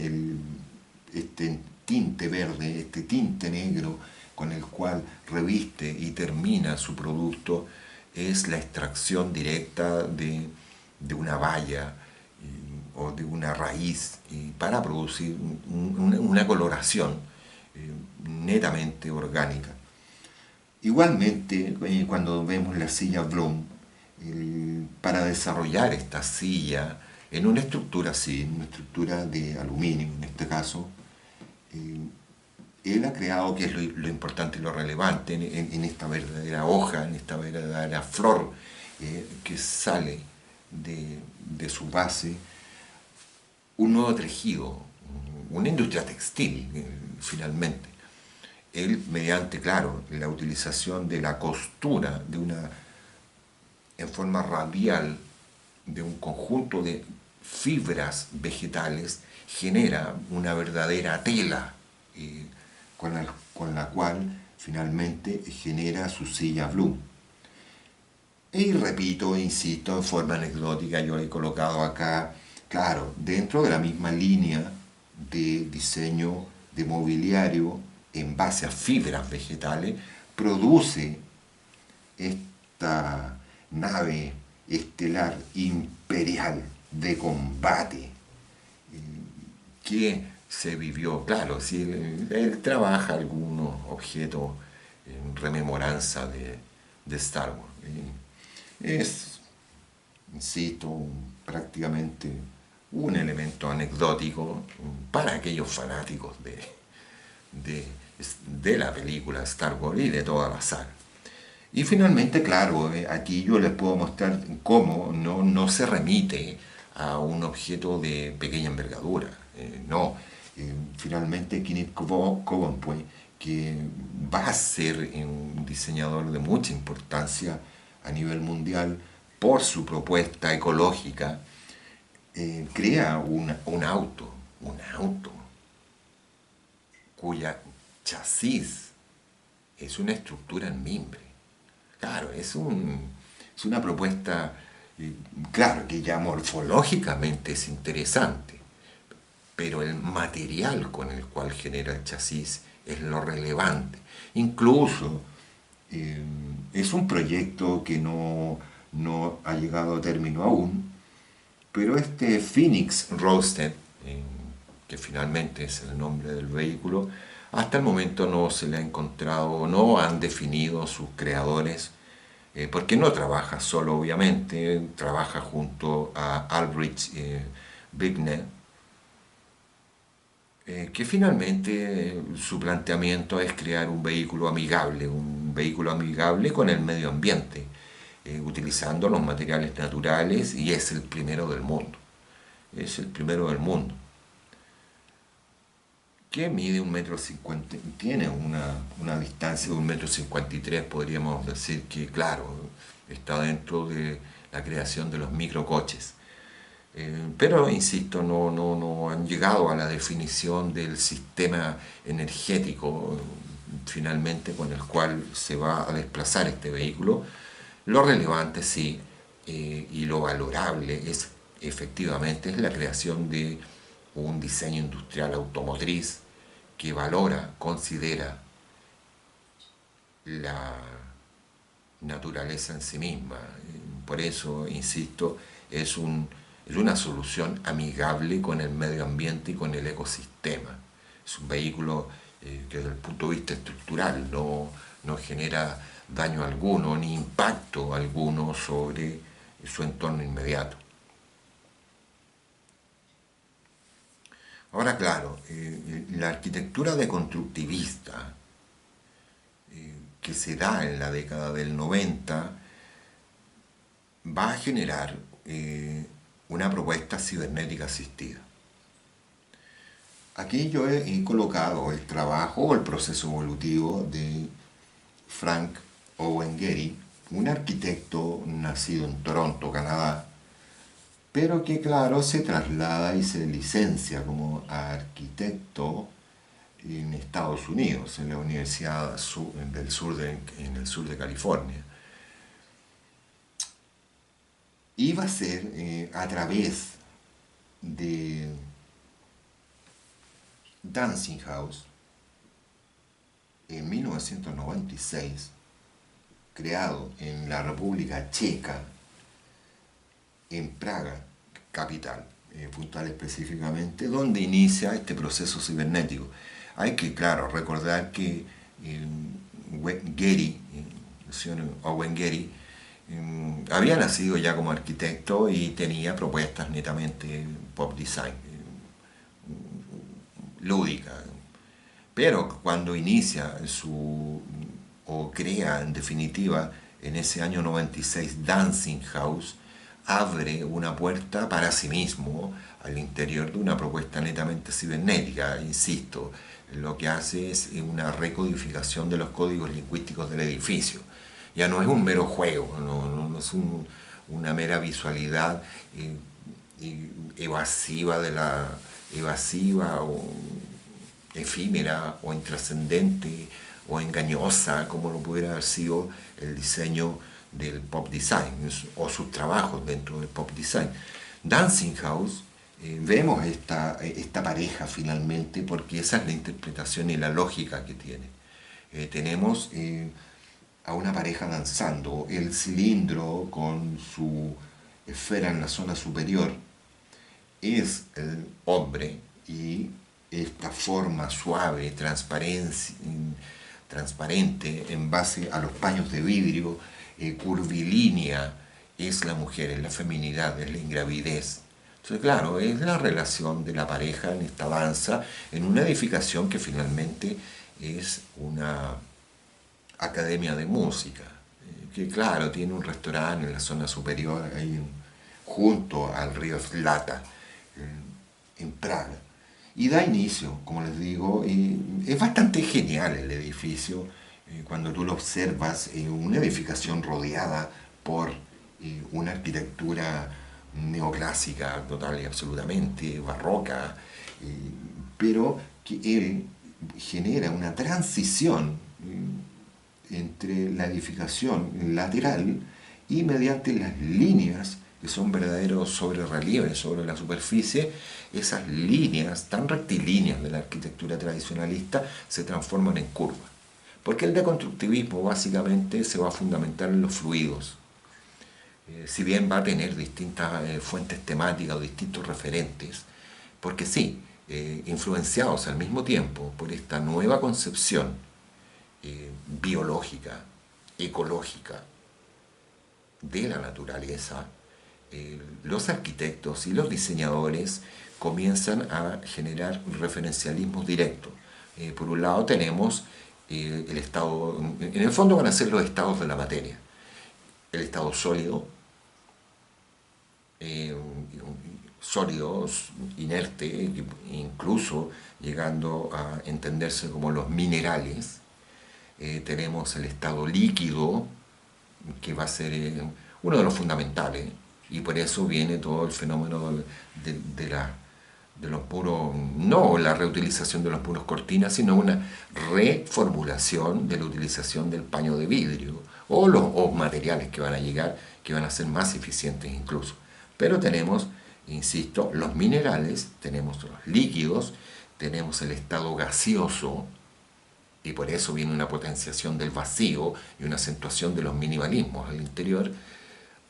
este tinte verde, este tinte negro con el cual reviste y termina su producto, es la extracción directa de una valla o de una raíz para producir una coloración netamente orgánica. Igualmente, cuando vemos la silla Bloom, para desarrollar esta silla en una estructura así, en una estructura de aluminio en este caso, él ha creado, que es lo importante y lo relevante, en esta verdadera hoja, en esta verdadera flor que sale de su base, un nuevo tejido, una industria textil, finalmente. Él, mediante, claro, la utilización de la costura en forma radial de un conjunto de fibras vegetales, genera una verdadera tela con la cual finalmente genera su silla Bloom. Y repito, insisto, en forma anecdótica, yo he colocado acá, claro, dentro de la misma línea de diseño de mobiliario en base a fibras vegetales, produce esta nave estelar imperial de combate que se vivió. Claro, si él trabaja algunos objetos en rememoranza de Star Wars. Es, insisto, prácticamente un elemento anecdótico para aquellos fanáticos de la película Star Wars y de toda la saga. Y finalmente, claro, aquí yo les puedo mostrar cómo no se remite a un objeto de pequeña envergadura. No, finalmente Kenneth Cobonpue, que va a ser un diseñador de mucha importancia a nivel mundial por su propuesta ecológica, crea un auto cuya chasis es una estructura en mimbre. Claro, es una propuesta, claro, que ya morfológicamente es interesante, pero el material con el cual genera el chasis es lo relevante. Incluso es un proyecto que no ha llegado a término aún, pero este Phoenix Roadster, que finalmente es el nombre del vehículo, hasta el momento no se le ha encontrado, no han definido sus creadores, porque no trabaja solo, obviamente, trabaja junto a Albrecht Bicknell, que finalmente su planteamiento es crear un vehículo amigable con el medio ambiente, utilizando los materiales naturales, y es el primero del mundo. Es el primero del mundo. que mide 1,50 m, tiene una distancia de 1,53 m, podríamos decir que, claro, está dentro de la creación de los microcoches. Pero, insisto, no han llegado a la definición del sistema energético finalmente con el cual se va a desplazar este vehículo. Lo relevante, sí, y lo valorable es efectivamente es la creación de un diseño industrial automotriz que valora, considera la naturaleza en sí misma. Por eso, insisto, es una solución amigable con el medio ambiente y con el ecosistema. Es un vehículo que desde el punto de vista estructural no genera daño alguno ni impacto alguno sobre su entorno inmediato. Ahora, claro, la arquitectura deconstructivista que se da en la década del 90 va a generar una propuesta cibernética asistida. Aquí yo he colocado el trabajo o el proceso evolutivo de Frank Owen Gehry, un arquitecto nacido en Toronto, Canadá, pero que, claro, se traslada y se licencia como arquitecto en Estados Unidos, en la Universidad del Sur en el sur de California. Y va a ser a través de Dancing House, en 1996, creado en la República Checa, en Praga, capital, puntual específicamente, donde inicia este proceso cibernético. Hay que, claro, recordar que Gehry, el señor Owen Gehry, había nacido ya como arquitecto y tenía propuestas netamente pop design, lúdica. Pero cuando inicia o crea en definitiva en ese año 96 Dancing House, abre una puerta para sí mismo al interior de una propuesta netamente cibernética. Insisto, lo que hace es una recodificación de los códigos lingüísticos del edificio. Ya no es un mero juego, no es una mera visualidad evasiva o efímera o intrascendente o engañosa como lo pudiera haber sido el diseño del pop design o sus trabajos dentro del pop design. Dancing House, vemos esta pareja finalmente porque esa es la interpretación y la lógica que tiene. Tenemos a una pareja danzando, el cilindro con su esfera en la zona superior es el hombre y esta forma suave, transparente en base a los paños de vidrio, curvilínea, es la mujer, es la feminidad, es la ingravidez. Entonces, claro, es la relación de la pareja en esta danza, en una edificación que finalmente es una academia de música, que claro, tiene un restaurante en la zona superior, ahí junto al río Zlata, en Praga. Y da inicio, como les digo, es bastante genial el edificio, cuando tú lo observas, una edificación rodeada por una arquitectura neoclásica total y absolutamente barroca, pero que él genera una transición entre la edificación lateral y mediante las líneas que son verdaderos sobrerrelieves sobre la superficie, esas líneas tan rectilíneas de la arquitectura tradicionalista se transforman en curvas. Porque el deconstructivismo básicamente se va a fundamentar en los fluidos. Si bien va a tener distintas fuentes temáticas o distintos referentes, porque sí, influenciados al mismo tiempo por esta nueva concepción biológica, ecológica de la naturaleza, los arquitectos y los diseñadores comienzan a generar referencialismos directos. Por un lado tenemos el estado, en el fondo van a ser los estados de la materia, el estado sólido, sólido, inerte, incluso llegando a entenderse como los minerales. Tenemos el estado líquido, que va a ser uno de los fundamentales, y por eso viene todo el fenómeno de los puros, no la reutilización de los puros cortinas, sino una reformulación de la utilización del paño de vidrio o los materiales que van a llegar, que van a ser más eficientes incluso. Pero tenemos, insisto, los minerales, tenemos los líquidos, tenemos el estado gaseoso, y por eso viene una potenciación del vacío y una acentuación de los minimalismos al interior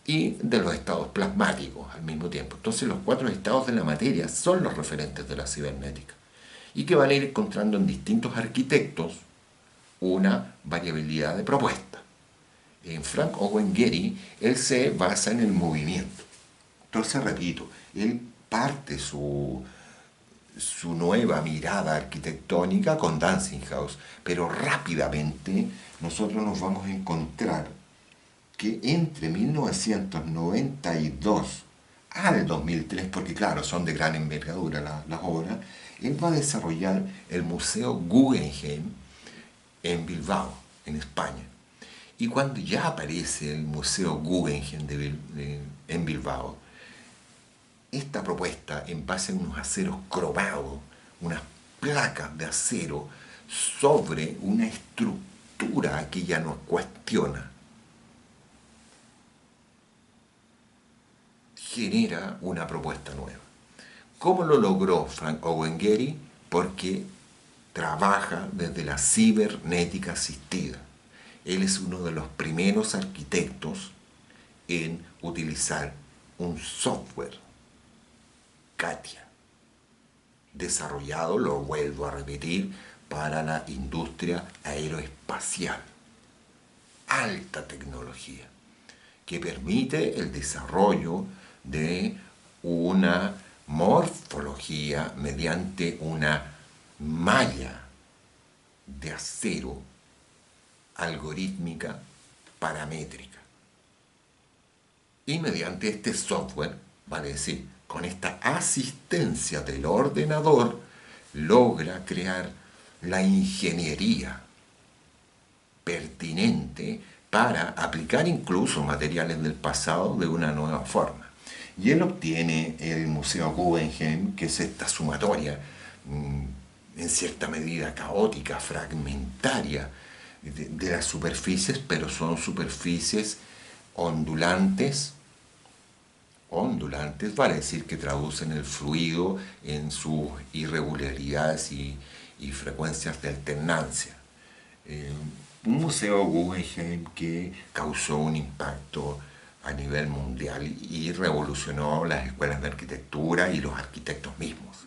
y de los estados plasmáticos al mismo tiempo. Entonces los cuatro estados de la materia son los referentes de la cibernética y que van a ir encontrando en distintos arquitectos una variabilidad de propuestas. En Frank Owen Gehry, él se basa en el movimiento. Entonces, repito, él parte su nueva mirada arquitectónica con Dancing House, pero rápidamente nosotros nos vamos a encontrar que entre 1992 al 2003, porque claro, son de gran envergadura las obras, él va a desarrollar el Museo Guggenheim en Bilbao, en España. Y cuando ya aparece el Museo Guggenheim en Bilbao, esta propuesta en base a unos aceros cromados, unas placas de acero sobre una estructura que ya nos cuestiona, genera una propuesta nueva. ¿Cómo lo logró Frank Owen Gehry? Porque trabaja desde la cibernética asistida. Él es uno de los primeros arquitectos en utilizar un software, CATIA, desarrollado, lo vuelvo a repetir, para la industria aeroespacial. Alta tecnología, que permite el desarrollo de una morfología mediante una malla de acero algorítmica paramétrica. Y mediante este software, vale decir, con esta asistencia del ordenador, logra crear la ingeniería pertinente para aplicar incluso materiales del pasado de una nueva forma. Y él obtiene el Museo Guggenheim, que es esta sumatoria en cierta medida caótica, fragmentaria, de las superficies, pero son superficies ondulantes, vale decir que traducen el fluido en sus irregularidades y frecuencias de alternancia. Un museo Guggenheim que causó un impacto a nivel mundial y revolucionó las escuelas de arquitectura y los arquitectos mismos.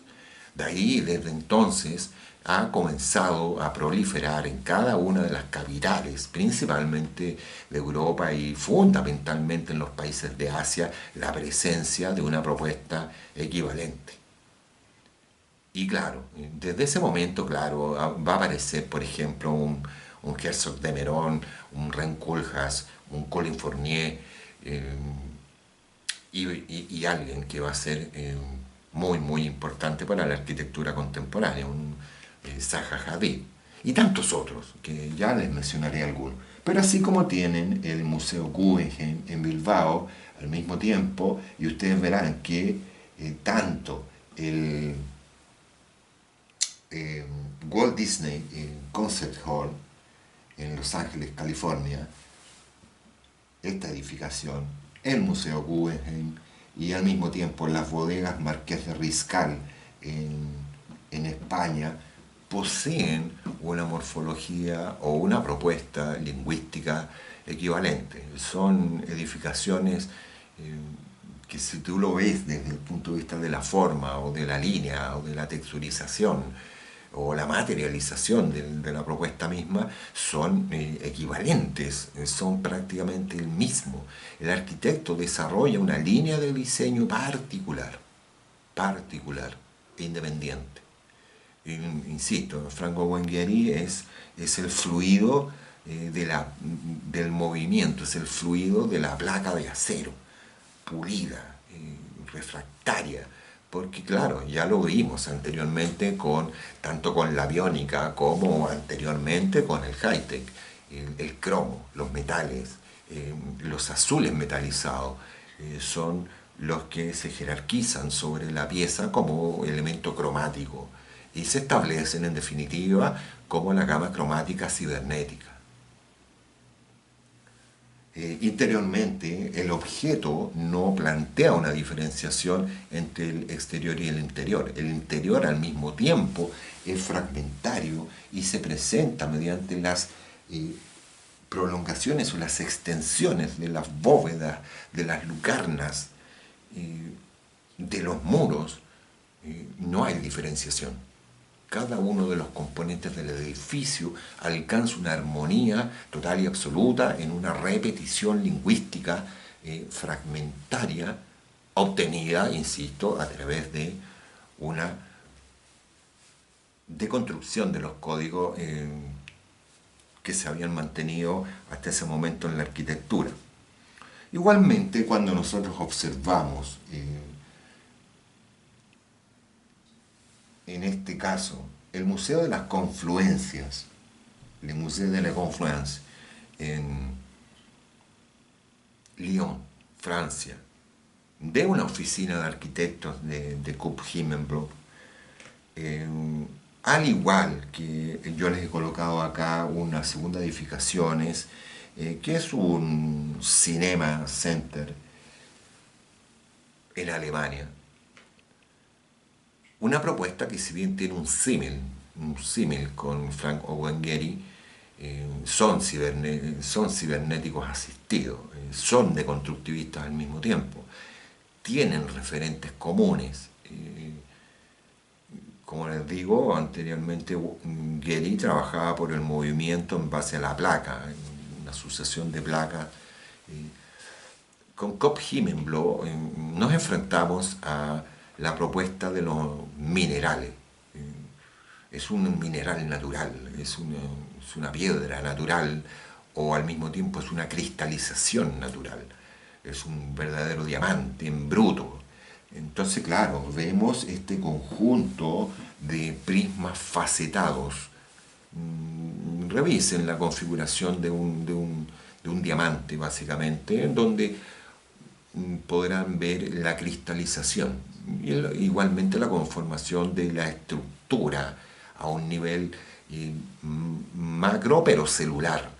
De ahí, desde entonces, ha comenzado a proliferar en cada una de las capitales, principalmente de Europa y fundamentalmente en los países de Asia, la presencia de una propuesta equivalente. Y claro, desde ese momento, claro, va a aparecer, por ejemplo, un Herzog de Meuron, un Ren Koolhaas, un Colin Fournier, y alguien que va a ser muy, muy importante para la arquitectura contemporánea, un Zaha Hadid, y tantos otros, que ya les mencionaré algunos. Pero así como tienen el Museo Guggenheim en Bilbao, al mismo tiempo, y ustedes verán que tanto el Walt Disney Concert Hall en Los Ángeles, California, esta edificación, el Museo Guggenheim y al mismo tiempo las bodegas Marqués de Riscal en España, poseen una morfología o una propuesta lingüística equivalente. Son edificaciones que, si tú lo ves desde el punto de vista de la forma o de la línea o de la texturización o la materialización de la propuesta misma, son equivalentes, son prácticamente el mismo. El arquitecto desarrolla una línea de diseño particular e independiente. Insisto, Frank Owen Gehry es el fluido del movimiento, es el fluido de la placa de acero, pulida, refractaria, porque claro, ya lo vimos anteriormente tanto con la biónica como anteriormente con el high-tech, el cromo, los metales, los azules metalizados, son los que se jerarquizan sobre la pieza como elemento cromático y se establecen en definitiva como la gama cromática cibernética. Interiormente, el objeto no plantea una diferenciación entre el exterior y el interior. El interior al mismo tiempo es fragmentario y se presenta mediante las prolongaciones o las extensiones de las bóvedas, de las lucarnas, de los muros. No hay diferenciación. Cada uno de los componentes del edificio alcanza una armonía total y absoluta en una repetición lingüística fragmentaria, obtenida, insisto, a través de una deconstrucción de los códigos que se habían mantenido hasta ese momento en la arquitectura. Igualmente, cuando nosotros observamos en este caso, el Museo de las Confluencias, el Museo de la Confluence, en Lyon, Francia, de una oficina de arquitectos de Coop-Himmelbloch, al igual que yo les he colocado acá una segunda edificación, que es un Cinema Center en Alemania. Una propuesta que, si bien tiene un símil con Frank Owen Gehry, son cibernéticos asistidos, son deconstructivistas al mismo tiempo, tienen referentes comunes. Como les digo, anteriormente Gehry trabajaba por el movimiento en base a la placa, una sucesión de placas. Con Coop-Himmelbloch nos enfrentamos a la propuesta de los minerales. Es un mineral natural, es una piedra natural, o al mismo tiempo es una cristalización natural, es un verdadero diamante en bruto. Entonces, claro, vemos este conjunto de prismas facetados. Revisen la configuración de un diamante, básicamente, en donde podrán ver la cristalización y igualmente la conformación de la estructura a un nivel macro pero celular,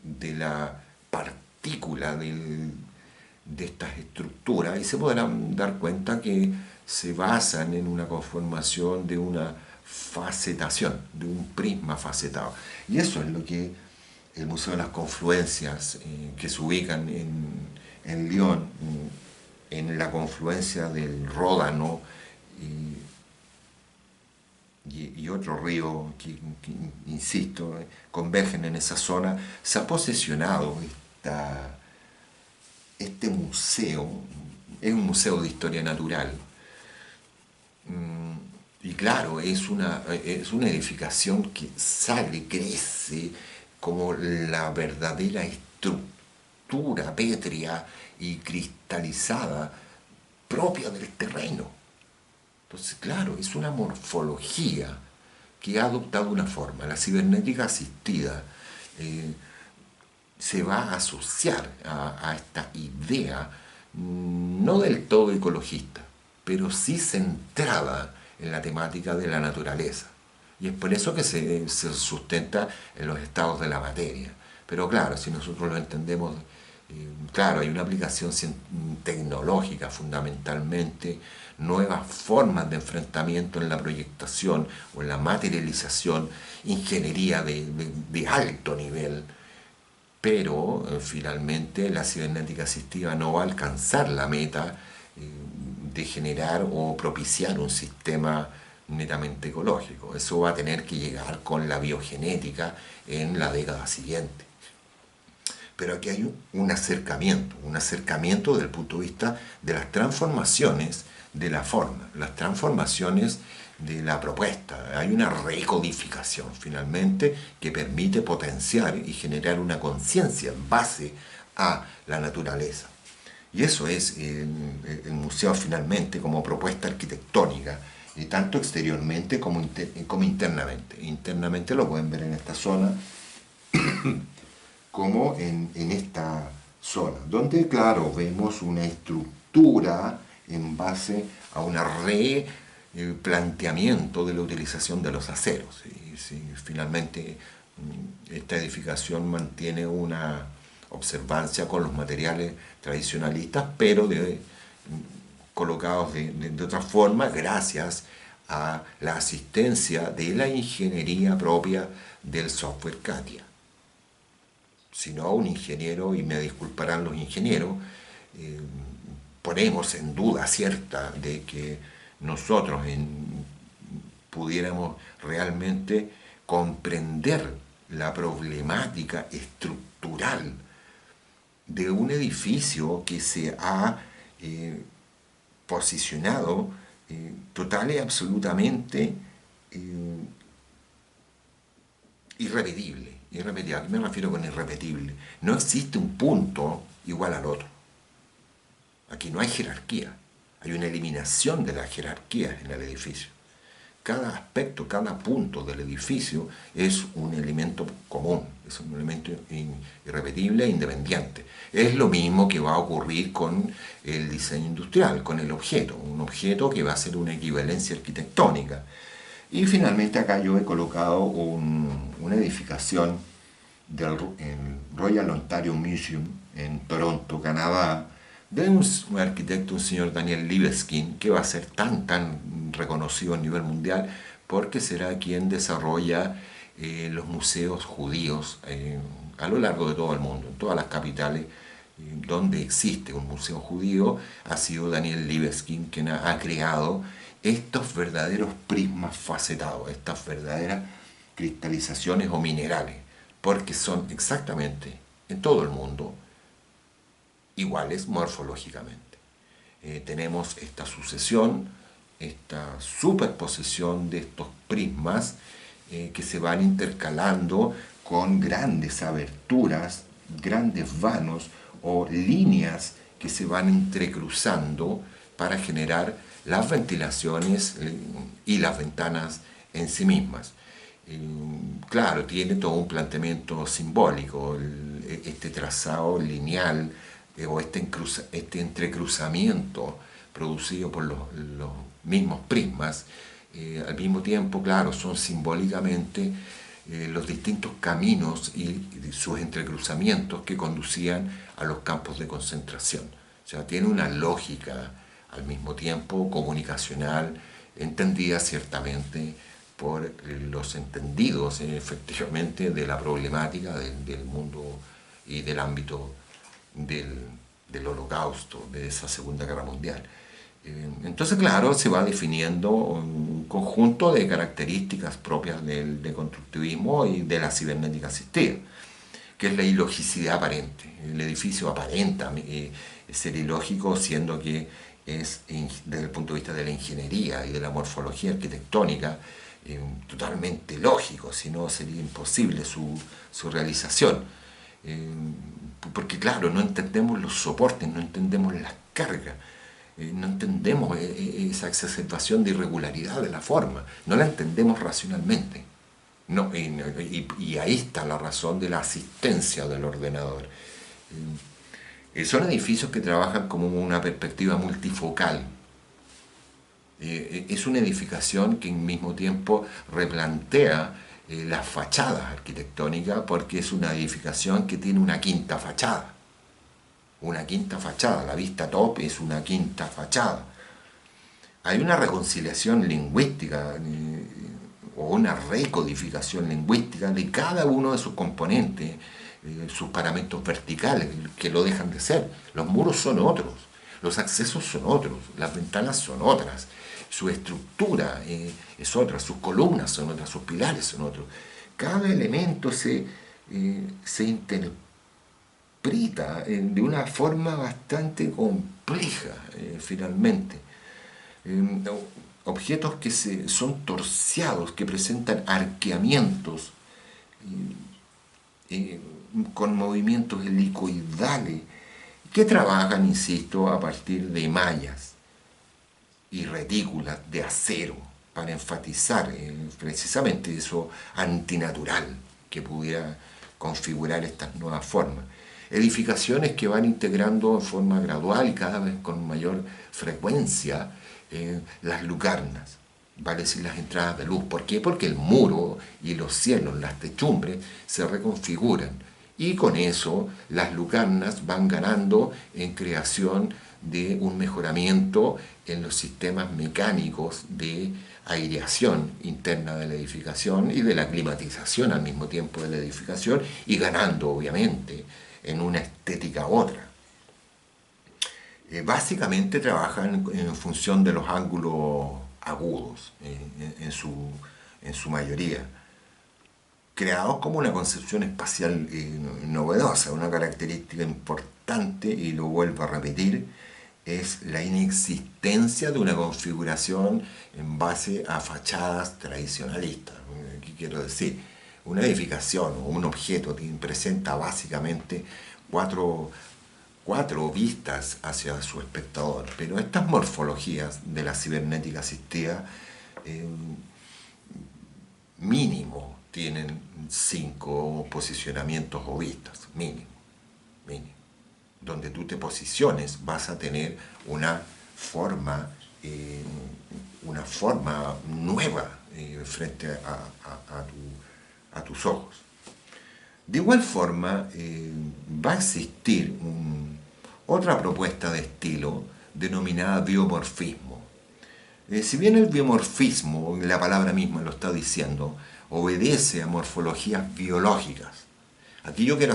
de la partícula de estas estructuras, y se podrán dar cuenta que se basan en una conformación de una facetación, de un prisma facetado. Y eso es lo que el Museo de las Confluencias, que se ubican en Lyon, en la confluencia del Ródano y otro río que, insisto, convergen en esa zona, se ha posesionado este museo. Es un museo de historia natural. Y claro, es una edificación que sale, crece como la verdadera estructura pétrea y cristalizada propia del terreno. Entonces, claro, es una morfología que ha adoptado una forma. La cibernética asistida se va a asociar a esta idea, no del todo ecologista, pero sí centrada en la temática de la naturaleza. Y es por eso que se sustenta en los estados de la materia. Pero claro, si nosotros lo entendemos, claro, hay una aplicación tecnológica fundamentalmente, nuevas formas de enfrentamiento en la proyectación o en la materialización, ingeniería de alto nivel, pero finalmente la cibernética asistiva no va a alcanzar la meta de generar o propiciar un sistema netamente ecológico. Eso va a tener que llegar con la biogenética en la década siguiente. Pero aquí hay un acercamiento desde el punto de vista de las transformaciones de la forma, las transformaciones de la propuesta. Hay una recodificación finalmente que permite potenciar y generar una conciencia en base a la naturaleza. Y eso es el museo finalmente como propuesta arquitectónica, tanto exteriormente como internamente. Internamente lo pueden ver en esta zona como en esta zona, donde claro vemos una estructura en base a un replanteamiento de la utilización de los aceros. Y finalmente esta edificación mantiene una observancia con los materiales tradicionalistas, pero colocados de otra forma gracias a la asistencia de la ingeniería propia del software CATIA. Si no, un ingeniero, y me disculparán los ingenieros, eh, ponemos en duda cierta de que nosotros pudiéramos realmente comprender la problemática estructural de un edificio que se ha posicionado total y absolutamente eh, irrepetible. Irrepetible. ¿A qué me refiero con irrepetible? No existe un punto igual al otro. Aquí no hay jerarquía. Hay una eliminación de las jerarquías en el edificio. Cada aspecto, cada punto del edificio es un elemento común, es un elemento irrepetible e independiente. Es lo mismo que va a ocurrir con el diseño industrial, con el objeto, un objeto que va a ser una equivalencia arquitectónica. Y finalmente acá yo he colocado una edificación del Royal Ontario Museum en Toronto, Canadá, de un arquitecto, un señor Daniel Libeskind, que va a ser tan reconocido a nivel mundial porque será quien desarrolla los museos judíos a lo largo de todo el mundo, en todas las capitales donde existe un museo judío. Ha sido Daniel Libeskind quien ha creado estos verdaderos prismas facetados, estas verdaderas cristalizaciones o minerales, porque son exactamente en todo el mundo iguales morfológicamente. Tenemos esta sucesión, esta superposición de estos prismas que se van intercalando con grandes aberturas, grandes vanos o líneas que se van entrecruzando para generar las ventilaciones y las ventanas en sí mismas. Claro, tiene todo un planteamiento simbólico, este trazado lineal o este entrecruzamiento producido por los mismos prismas. Al mismo tiempo, claro, son simbólicamente los distintos caminos y sus entrecruzamientos que conducían a los campos de concentración. O sea, tiene una lógica al mismo tiempo comunicacional, entendida ciertamente por los entendidos efectivamente de la problemática del mundo y del ámbito del holocausto, de esa Segunda Guerra Mundial. Entonces, claro, se va definiendo un conjunto de características propias del constructivismo y de la cibernética asistida, que es la ilogicidad aparente. El edificio aparenta ser ilógico, siendo que es, desde el punto de vista de la ingeniería y de la morfología arquitectónica, totalmente lógico, si no sería imposible su realización. Porque claro, no entendemos los soportes, no entendemos las cargas, no entendemos esa exacerbación de irregularidad de la forma, no la entendemos racionalmente. No, y ahí está la razón de la asistencia del ordenador. Son edificios que trabajan como una perspectiva multifocal. Es una edificación que al mismo tiempo replantea las fachadas arquitectónicas, porque es una edificación que tiene una quinta fachada. Una quinta fachada, la vista top es una quinta fachada. Hay una reconciliación lingüística o una recodificación lingüística de cada uno de sus componentes, sus paramentos verticales, que lo dejan de ser. Los muros son otros, los accesos son otros, las ventanas son otras, su estructura es otra, sus columnas son otras, sus pilares son otros. Cada elemento se interpreta de una forma bastante compleja, finalmente. Objetos que son torciados, que presentan arqueamientos, con movimientos helicoidales, que trabajan, insisto, a partir de mallas y retículas de acero para enfatizar precisamente eso antinatural que pudiera configurar estas nuevas formas. Edificaciones que van integrando en forma gradual y cada vez con mayor frecuencia las lucarnas, vale decir las entradas de luz. ¿Por qué? Porque el muro y los cielos, las techumbres, se reconfiguran y con eso las lucarnas van ganando en creación de un mejoramiento en los sistemas mecánicos de aireación interna de la edificación y de la climatización al mismo tiempo de la edificación, y ganando obviamente en una estética otra. Básicamente trabajan en función de los ángulos agudos en su mayoría, creados como una concepción espacial novedosa. Una característica importante, y lo vuelvo a repetir, es la inexistencia de una configuración en base a fachadas tradicionalistas. ¿Qué quiero decir? Una edificación o un objeto presenta básicamente cuatro vistas hacia su espectador, pero estas morfologías de la cibernética asistida mínimo tienen 5 posicionamientos o vistas, mínimo. Donde tú te posiciones vas a tener una forma nueva frente a tus ojos. De igual forma, va a existir otra propuesta de estilo denominada biomorfismo. Si bien el biomorfismo, la palabra misma lo está diciendo, obedece a morfologías biológicas. Aquí yo quiero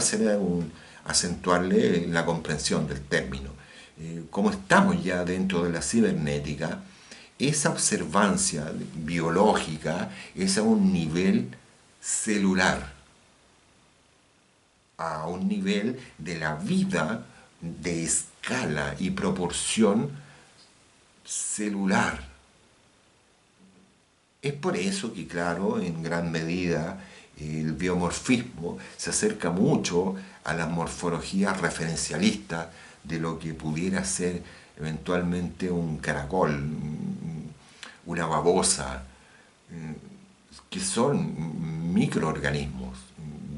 acentuarle la comprensión del término. Como estamos ya dentro de la cibernética, esa observancia biológica es a un nivel celular, a un nivel de la vida de escala y proporción celular. Es por eso que, claro, en gran medida el biomorfismo se acerca mucho a las morfologías referencialistas de lo que pudiera ser eventualmente un caracol, una babosa, que son microorganismos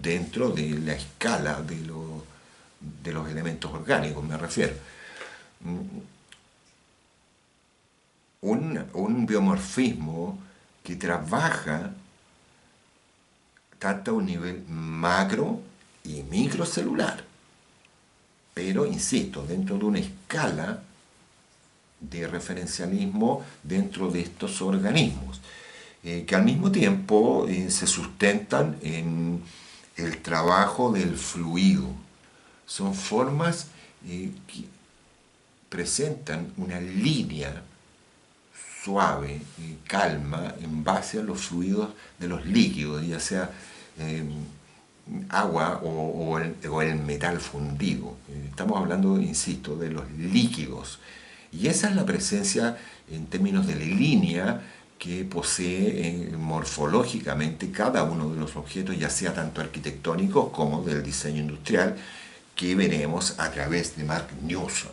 dentro de la escala de los elementos orgánicos, me refiero. Un biomorfismo que trabaja tanto a un nivel macro y microcelular, pero, insisto, dentro de una escala de referencialismo dentro de estos organismos, que al mismo tiempo se sustentan en el trabajo del fluido. Son formas que presentan una línea suave y calma en base a los fluidos de los líquidos, ya sea agua o el metal fundido. Estamos hablando, insisto, de los líquidos. Y esa es la presencia en términos de la línea que posee morfológicamente cada uno de los objetos, ya sea tanto arquitectónicos como del diseño industrial, que veremos a través de Mark Newson.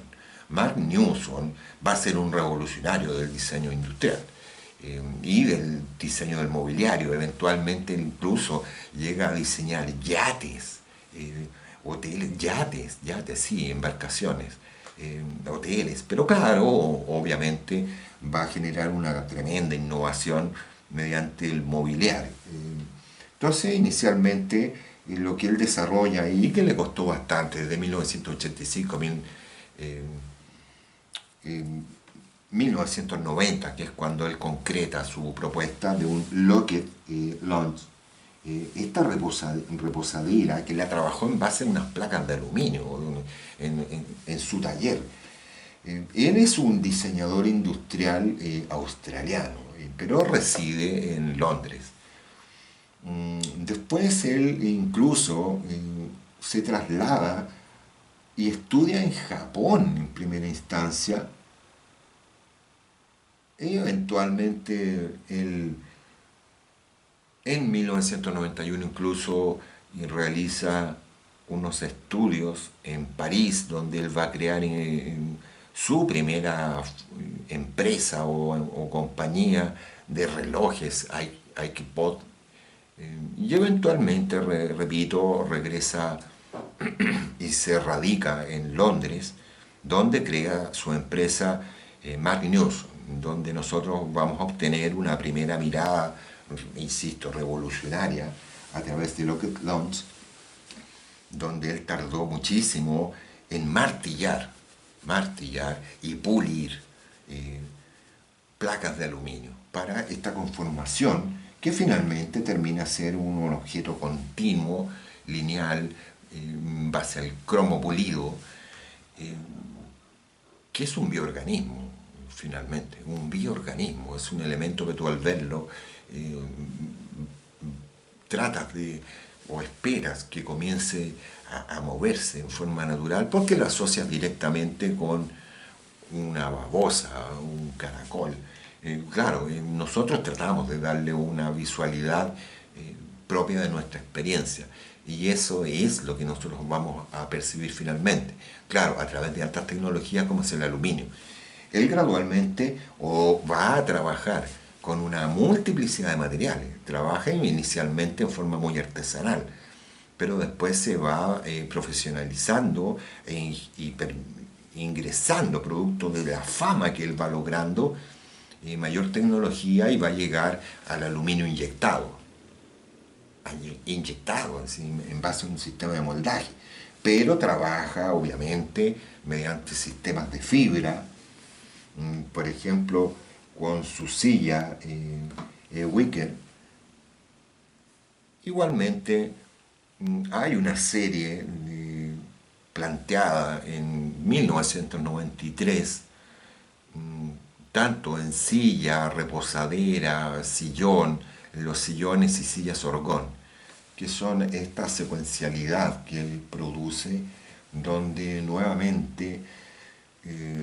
Mark Newson va a ser un revolucionario del diseño industrial y del diseño del mobiliario. Eventualmente incluso llega a diseñar yates, hoteles, yates, sí, embarcaciones, hoteles. Pero claro, obviamente va a generar una tremenda innovación mediante el mobiliario. Entonces, inicialmente, lo que él desarrolla y que le costó bastante, desde 1985 a 1990, que es cuando él concreta su propuesta de un Lockheed Launch. Esta reposadera que la trabajó en base a unas placas de aluminio en su taller. Él es un diseñador industrial australiano, pero reside en Londres. Después él incluso se traslada y estudia en Japón en primera instancia, y eventualmente él en 1991 incluso realiza unos estudios en París donde él va a crear su primera empresa o compañía de relojes, iPod, y eventualmente, repito, regresa y se radica en Londres, donde crea su empresa Magnus, donde nosotros vamos a obtener una primera mirada, insisto, revolucionaria a través de Lockheed Loans, donde él tardó muchísimo en martillar y pulir eh, placas de aluminio para esta conformación que finalmente termina a ser un objeto continuo, lineal, en base al cromo pulido, eh, que es un bioorganismo, finalmente. Un bioorganismo es un elemento que tú al verlo eh, tratas de o esperas que comience a moverse en forma natural porque lo asocias directamente con una babosa, un caracol. Claro, nosotros tratamos de darle una visualidad propia de nuestra experiencia y eso es lo que nosotros vamos a percibir finalmente. Claro, a través de altas tecnologías como es el aluminio. Él gradualmente va a trabajar con una multiplicidad de materiales. Trabaja inicialmente en forma muy artesanal, pero después se va profesionalizando ingresando producto de la fama que él va logrando, mayor tecnología y va a llegar al aluminio inyectado así, en base a un sistema de moldaje. Pero trabaja obviamente mediante sistemas de fibra, por ejemplo, con su silla Wicker. Igualmente, hay una serie planteada en 1993, tanto en silla, reposadera, sillón, los sillones y sillas orgón, que son esta secuencialidad que él produce, donde nuevamente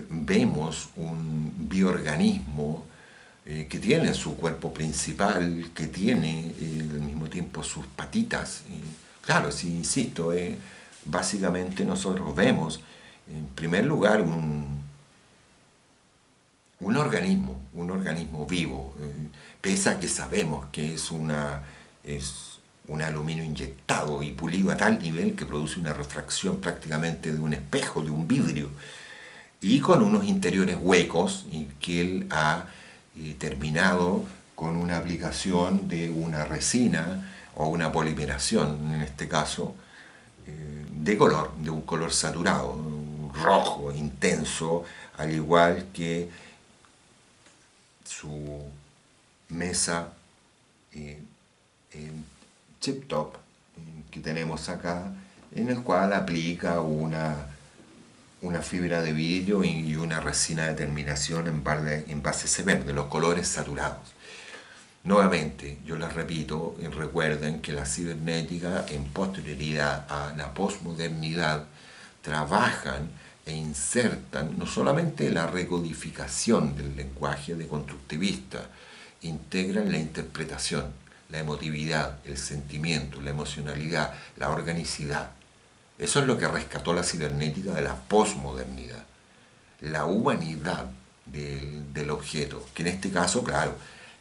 vemos un bioorganismo que tiene su cuerpo principal, que tiene al mismo tiempo sus patitas. Claro, sí, insisto, básicamente nosotros vemos en primer lugar un organismo vivo, pese a que sabemos que es un aluminio inyectado y pulido a tal nivel que produce una refracción prácticamente de un espejo, de un vidrio, y con unos interiores huecos y que él ha terminado con una aplicación de una resina o una polimeración, en este caso, de color, de un color saturado, rojo, intenso, al igual que su mesa eh, chip top que tenemos acá, en el cual aplica una fibra de vidrio y una resina de terminación en base C verde, los colores saturados. Nuevamente, yo les repito, y recuerden que la cibernética en posterioridad a la posmodernidad trabajan e insertan no solamente la recodificación del lenguaje de constructivista, integran la interpretación, la emotividad, el sentimiento, la emocionalidad, la organicidad. Eso es lo que rescató la cibernética de la posmodernidad, la humanidad del objeto, que en este caso, claro,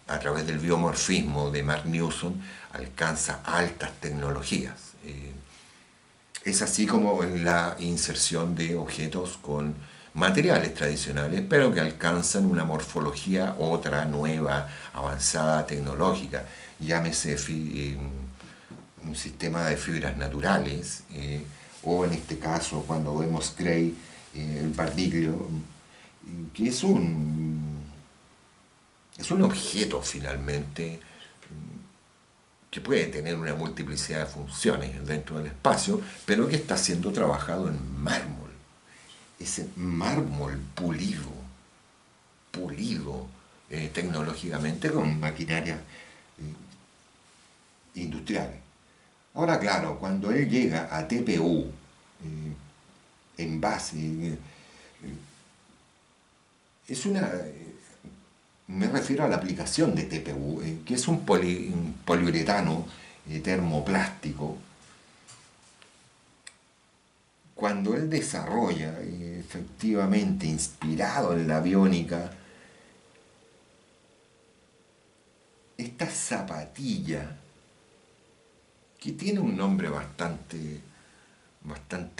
a través del biomorfismo de Mark Newson, alcanza altas tecnologías. Es así como la inserción de objetos con materiales tradicionales, pero que alcanzan una morfología otra, nueva, avanzada, tecnológica. Llámese un sistema de fibras naturales, o en este caso, cuando vemos Cray, el pardiglio, que es un objeto finalmente que puede tener una multiplicidad de funciones dentro del espacio, pero que está siendo trabajado en mármol. Ese mármol pulido tecnológicamente con maquinaria industrial. Ahora, claro, cuando él llega a TPU, en base, es una me refiero a la aplicación de TPU, que es un poliuretano termoplástico cuando él desarrolla, efectivamente inspirado en la aviónica, esta zapatilla que tiene un nombre bastante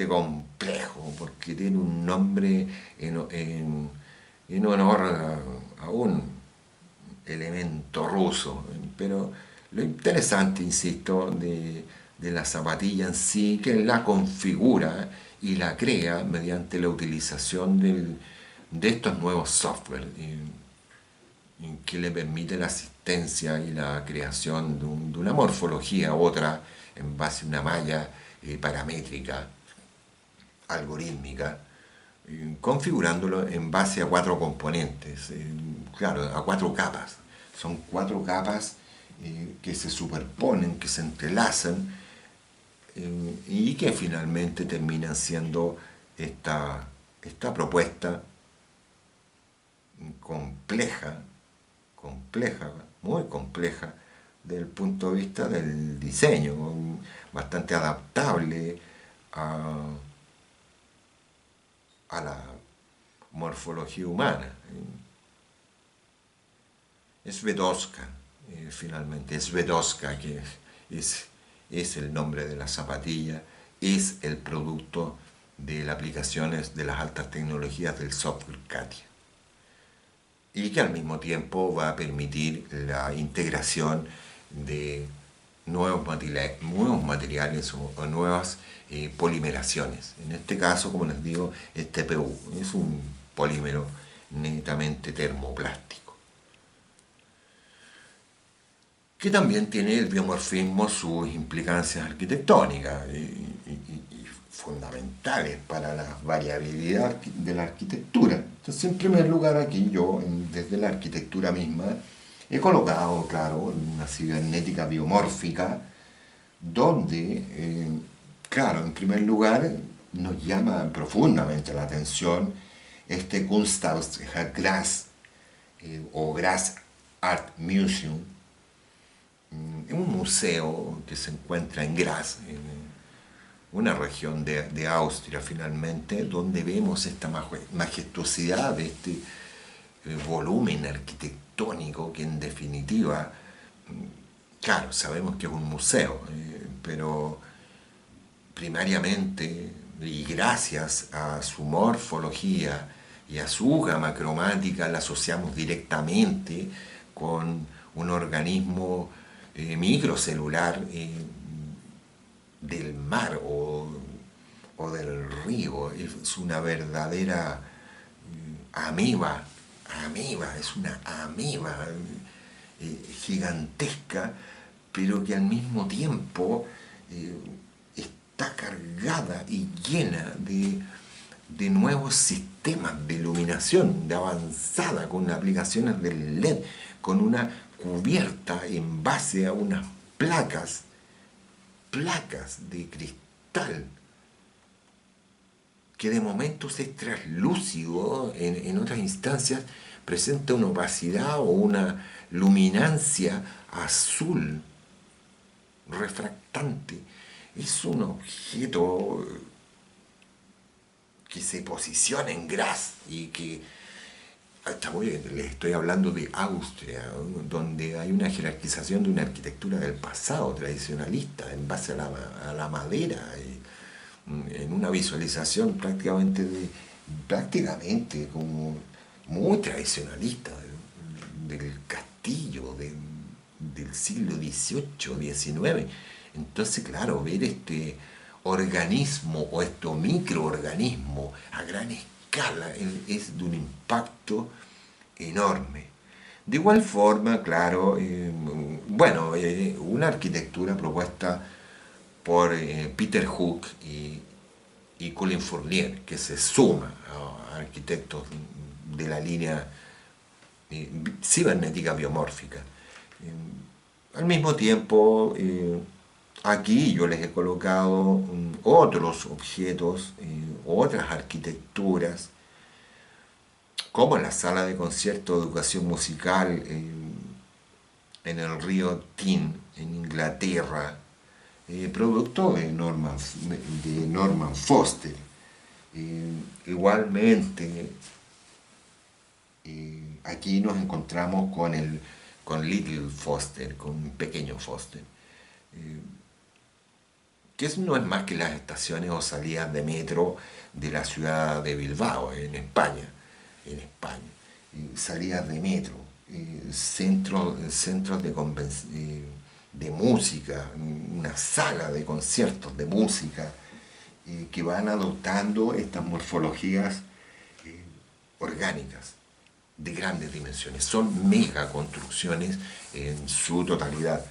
complejo, porque tiene un nombre en honor a un elemento ruso. Pero lo interesante, insisto, de la zapatilla en sí, que la configura y la crea mediante la utilización de estos nuevos software que le permite la asistencia y la creación de una morfología u otra en base a una malla paramétrica, algorítmica, configurándolo en base a cuatro componentes, claro, a cuatro capas. Son cuatro capas que se superponen, que se entrelazan y que finalmente terminan siendo esta propuesta compleja, compleja, muy compleja, desde el punto de vista del diseño, bastante adaptable a la morfología humana. Svedosca, finalmente, Svedosca, que es el nombre de la zapatilla, es el producto de las aplicaciones de las altas tecnologías del software CATIA, y que al mismo tiempo va a permitir la integración de nuevos materiales o nuevas polimeraciones. En este caso, como les digo, es TPU, es un polímero netamente termoplástico, que también tiene el biomorfismo sus implicancias arquitectónicas y fundamentales para la variabilidad de la arquitectura. Entonces, en primer lugar, aquí yo, desde la arquitectura misma, he colocado, claro, una cibernética biomórfica donde, claro, en primer lugar, nos llama profundamente la atención este Kunsthaus o Graz Art Museum, un museo que se encuentra en Graz, en una región de Austria finalmente, donde vemos esta majestuosidad de este volumen arquitectónico que en definitiva, claro, sabemos que es un museo, pero primariamente y gracias a su morfología y a su gama cromática la asociamos directamente con un organismo microcelular del mar o del río. Es una verdadera amiba, es una amiba gigantesca, pero que al mismo tiempo está cargada y llena de nuevos sistemas de iluminación, de avanzada, con aplicaciones del LED, con una cubierta en base a unas placas de cristal, que de momentos es traslúcido, en otras instancias presenta una opacidad o una luminancia azul refractante. Es un objeto que se posiciona en Graz y que les estoy hablando de Austria, donde hay una jerarquización de una arquitectura del pasado tradicionalista en base a la madera, en una visualización prácticamente como muy tradicionalista del castillo del siglo XVIII, XIX. Entonces, claro, ver este organismo o este microorganismo a gran escala es de un impacto enorme. De igual forma, claro, una arquitectura propuesta por Peter Hook y Colin Fournier, que se suma a arquitectos de la línea cibernética biomórfica. Al mismo tiempo, aquí yo les he colocado otros objetos, otras arquitecturas, como la sala de concierto de educación musical en el río Tyne, en Inglaterra, producto de Norman Foster. Igualmente, aquí nos encontramos con Little Foster, con un pequeño Foster, que no es más que las estaciones o salidas de metro de la ciudad de Bilbao, en España. Salidas de metro, centros de música, una sala de conciertos de música, que van adoptando estas morfologías orgánicas de grandes dimensiones. Son megaconstrucciones en su totalidad.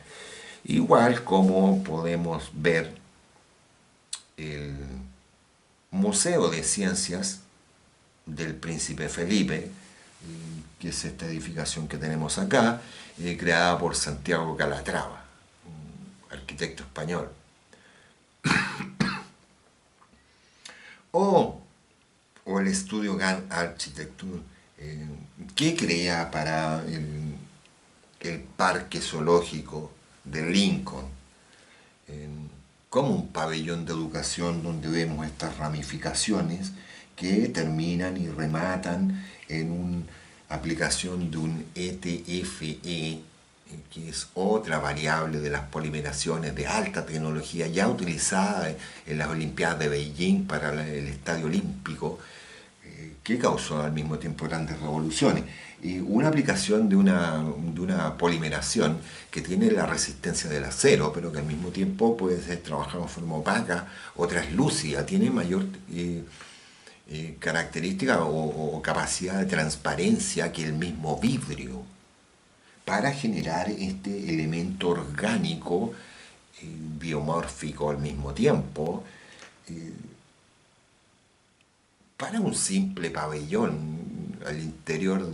Igual como podemos ver el Museo de Ciencias del Príncipe Felipe, que es esta edificación que tenemos acá, creada por Santiago Calatrava, un arquitecto español. O, o el estudio Gann Architecture, que crea para el parque zoológico de Lincoln, como un pabellón de educación donde vemos estas ramificaciones que terminan y rematan en una aplicación de un ETFE, que es otra variable de las polimeraciones de alta tecnología ya utilizada en las Olimpiadas de Beijing para el Estadio Olímpico, que causó al mismo tiempo grandes revoluciones. Y una aplicación de una polimeración que tiene la resistencia del acero, pero que al mismo tiempo puede ser trabajada en forma opaca o translúcida, tiene mayor característica o capacidad de transparencia que el mismo vidrio, para generar este elemento orgánico, biomórfico al mismo tiempo, para un simple pabellón al interior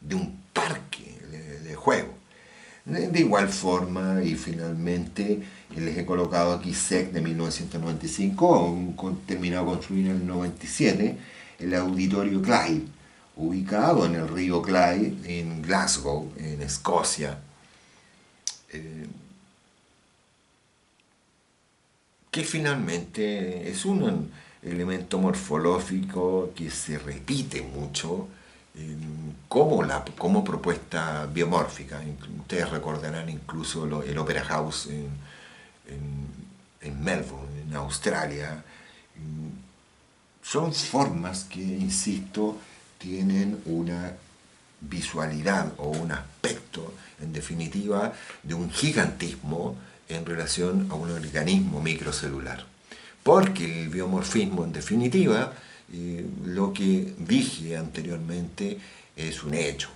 de un parque de juego. De igual forma, y finalmente les he colocado aquí SEC de 1995, terminado de construir en el 97, el Auditorio Clyde, ubicado en el río Clyde, en Glasgow, en Escocia, que finalmente es un elemento morfológico que se repite mucho como propuesta biomórfica. Ustedes recordarán incluso el Opera House en Melbourne, en Australia. Son formas que, insisto, tienen una visualidad o un aspecto, en definitiva, de un gigantismo en relación a un organismo microcelular. Porque el biomorfismo, en definitiva, lo que dije anteriormente, es un hecho.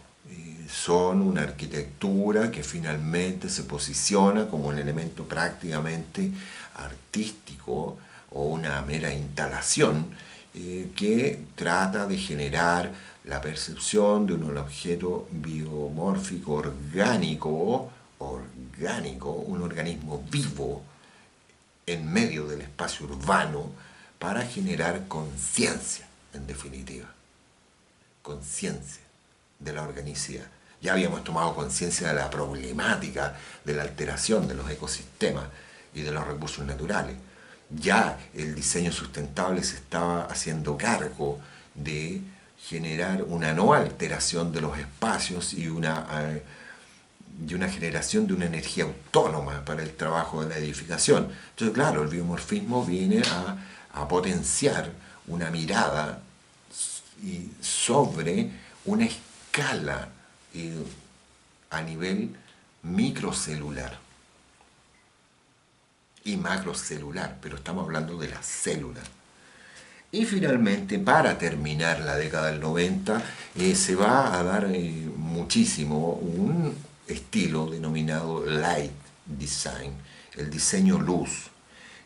Son una arquitectura que finalmente se posiciona como un elemento prácticamente artístico o una mera instalación, que trata de generar la percepción de un objeto biomórfico orgánico, un organismo vivo en medio del espacio urbano, para generar conciencia, en definitiva, conciencia de la organicidad. Ya habíamos tomado conciencia de la problemática de la alteración de los ecosistemas y de los recursos naturales. Ya el diseño sustentable se estaba haciendo cargo de generar una no alteración de los espacios y una generación de una energía autónoma para el trabajo de la edificación. Entonces, claro, el biomorfismo viene a potenciar una mirada sobre una escala a nivel microcelular y macrocelular, pero estamos hablando de las células. Y finalmente, para terminar la década del 90, se va a dar muchísimo un estilo denominado light design, el diseño luz,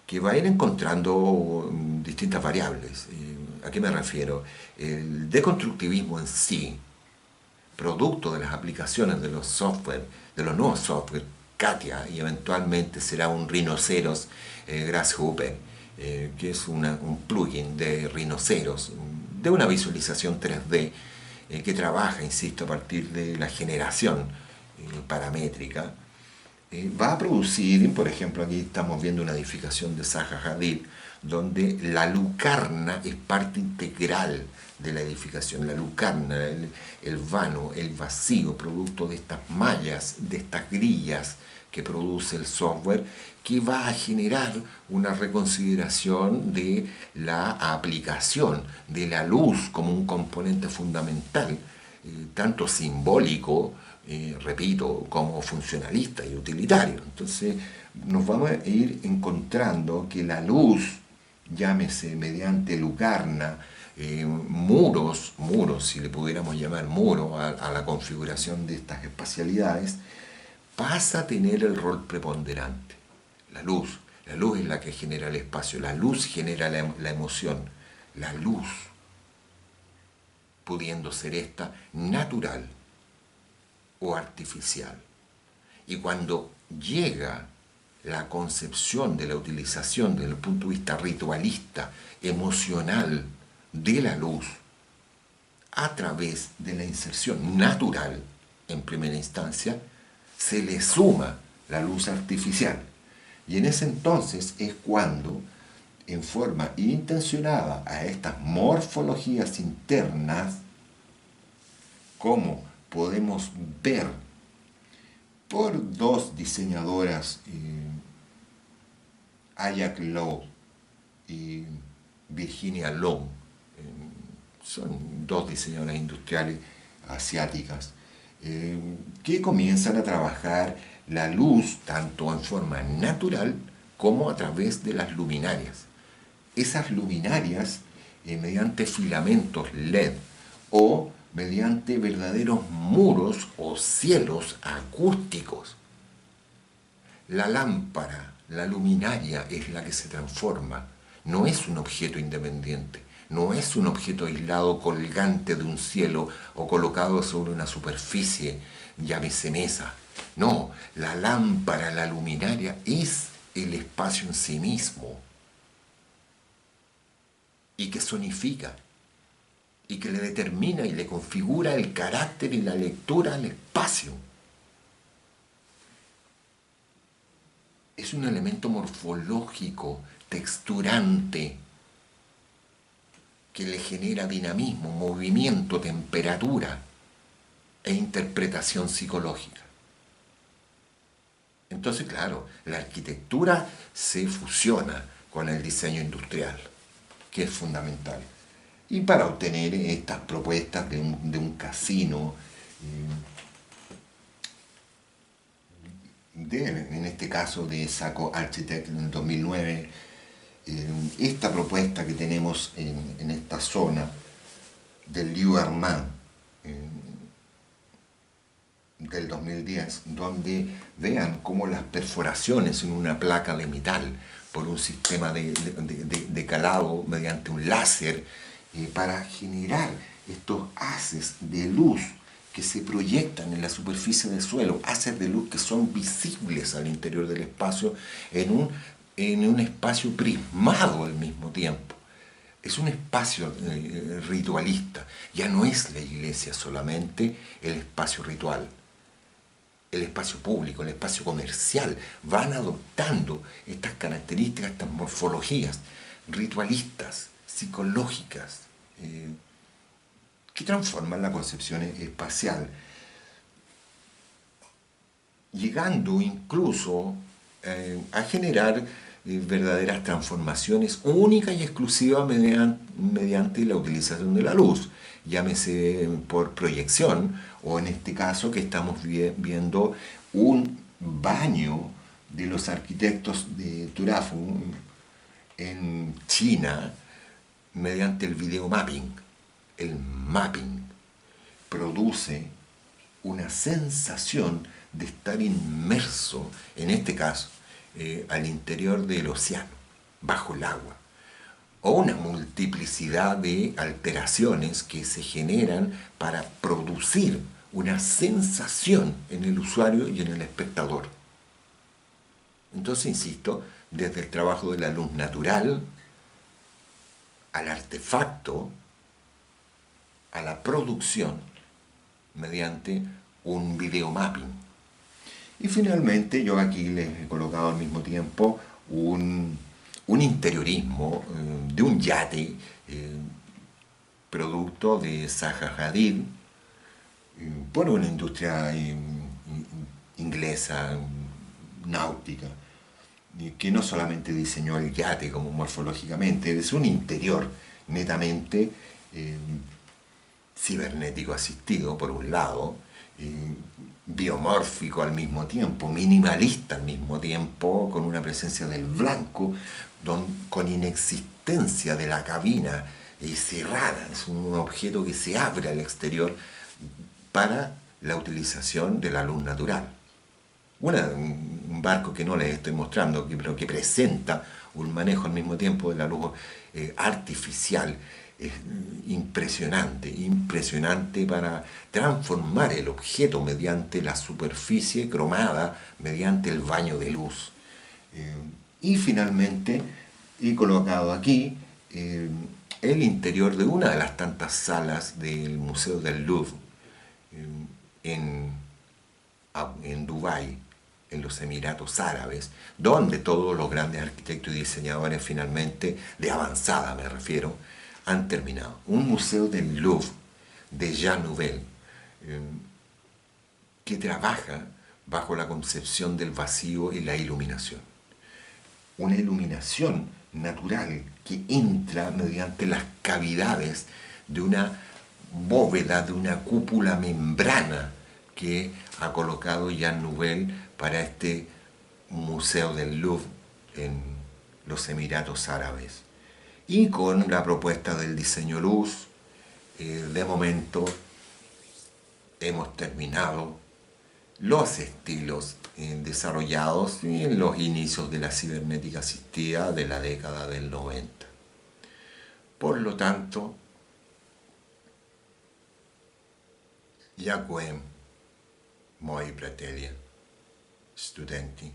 que va a ir encontrando distintas variables. ¿A qué me refiero? El deconstructivismo en sí, producto de las aplicaciones de los software, de los nuevos software, Katia, y eventualmente será un Rhinoceros Grasshopper, que es un plugin de rinoceros, de una visualización 3D, que trabaja, insisto, a partir de la generación paramétrica. Va a producir, por ejemplo, aquí estamos viendo una edificación de Zaha Hadid, donde la lucarna es parte integral de la edificación. La lucarna, el vano, el vacío, producto de estas mallas, de estas grillas que produce el software, que va a generar una reconsideración de la aplicación de la luz como un componente fundamental, tanto simbólico, repito, como funcionalista y utilitario. Entonces nos vamos a ir encontrando que la luz, llámese mediante lucarna, muros, si le pudiéramos llamar muro a la configuración de estas espacialidades, pasa a tener el rol preponderante. La luz es la que genera el espacio, la luz genera la emoción, la luz pudiendo ser esta natural o artificial. Y cuando llega la concepción de la utilización desde el punto de vista ritualista, emocional de la luz, a través de la inserción natural, en primera instancia, se le suma la luz artificial. Y en ese entonces es cuando, en forma intencionada a estas morfologías internas, como podemos ver por dos diseñadoras, Aya Lowe y Virginia Long, son dos diseñadoras industriales asiáticas, que comienzan a trabajar la luz tanto en forma natural como a través de las luminarias. Esas luminarias, mediante filamentos LED o mediante verdaderos muros o cielos acústicos. La lámpara, la luminaria es la que se transforma, no es un objeto independiente, no es un objeto aislado colgante de un cielo o colocado sobre una superficie, llámese mesa. No, la lámpara, la luminaria es el espacio en sí mismo y que sonifica y que le determina y le configura el carácter y la lectura al espacio. Es un elemento morfológico, texturante, que le genera dinamismo, movimiento, temperatura e interpretación psicológica. Entonces, claro, la arquitectura se fusiona con el diseño industrial, que es fundamental. Y para obtener estas propuestas de un casino, en este caso de Sacco Architect en el 2009, esta propuesta que tenemos en esta zona del Lieu Armand del 2010, donde vean cómo las perforaciones en una placa de metal por un sistema de calado mediante un láser, para generar estos haces de luz que se proyectan en la superficie del suelo, haces de luz que son visibles al interior del espacio en un espacio prismado al mismo tiempo. Es un espacio ritualista, ya no es la iglesia solamente el espacio ritual. El espacio público, el espacio comercial, van adoptando estas características, estas morfologías ritualistas, psicológicas, que transforman la concepción espacial, llegando incluso a generar verdaderas transformaciones únicas y exclusivas mediante la utilización de la luz, llámese por proyección, o en este caso que estamos viendo un baño de los arquitectos de Turafun en China mediante el video mapping. El mapping produce una sensación de estar inmerso, en este caso, al interior del océano, bajo el agua, o una multiplicidad de alteraciones que se generan para producir una sensación en el usuario y en el espectador. Entonces, insisto, desde el trabajo de la luz natural al artefacto, a la producción mediante un video mapping. Y finalmente yo aquí les he colocado al mismo tiempo un un interiorismo de un yate producto de Zaha Hadid por una industria inglesa náutica que no solamente diseñó el yate como morfológicamente, es un interior netamente cibernético asistido, por un lado, biomórfico al mismo tiempo, minimalista al mismo tiempo, con una presencia del blanco, con inexistencia de la cabina cerrada, es un objeto que se abre al exterior para la utilización de la luz natural. Un barco que no les estoy mostrando, pero que presenta un manejo al mismo tiempo de la luz artificial, es impresionante, impresionante para transformar el objeto mediante la superficie cromada, mediante el baño de luz. Y finalmente, he colocado aquí el interior de una de las tantas salas del Museo del Louvre en, en Dubái, en los Emiratos Árabes, donde todos los grandes arquitectos y diseñadores finalmente, de avanzada me refiero, han terminado. Un museo del Louvre de Jean Nouvel, que trabaja bajo la concepción del vacío y la iluminación. Una iluminación natural que entra mediante las cavidades de una bóveda, de una cúpula membrana que ha colocado Jean Nouvel para este Museo del Louvre en los Emiratos Árabes. Y con la propuesta del diseño luz, de momento hemos terminado los estilos desarrollados en los inicios de la cibernética asistida de la década del 90. Por lo tanto, Jacquem, moi fratelli, studenti,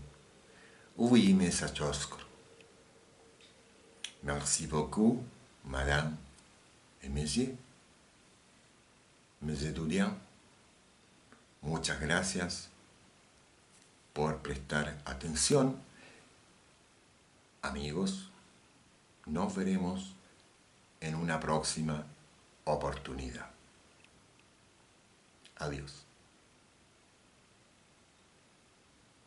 ouvimos sa cioscro. Merci beaucoup, madame et messieurs, mes étudiants. Muchas gracias por prestar atención. Amigos, nos veremos en una próxima oportunidad. Adiós.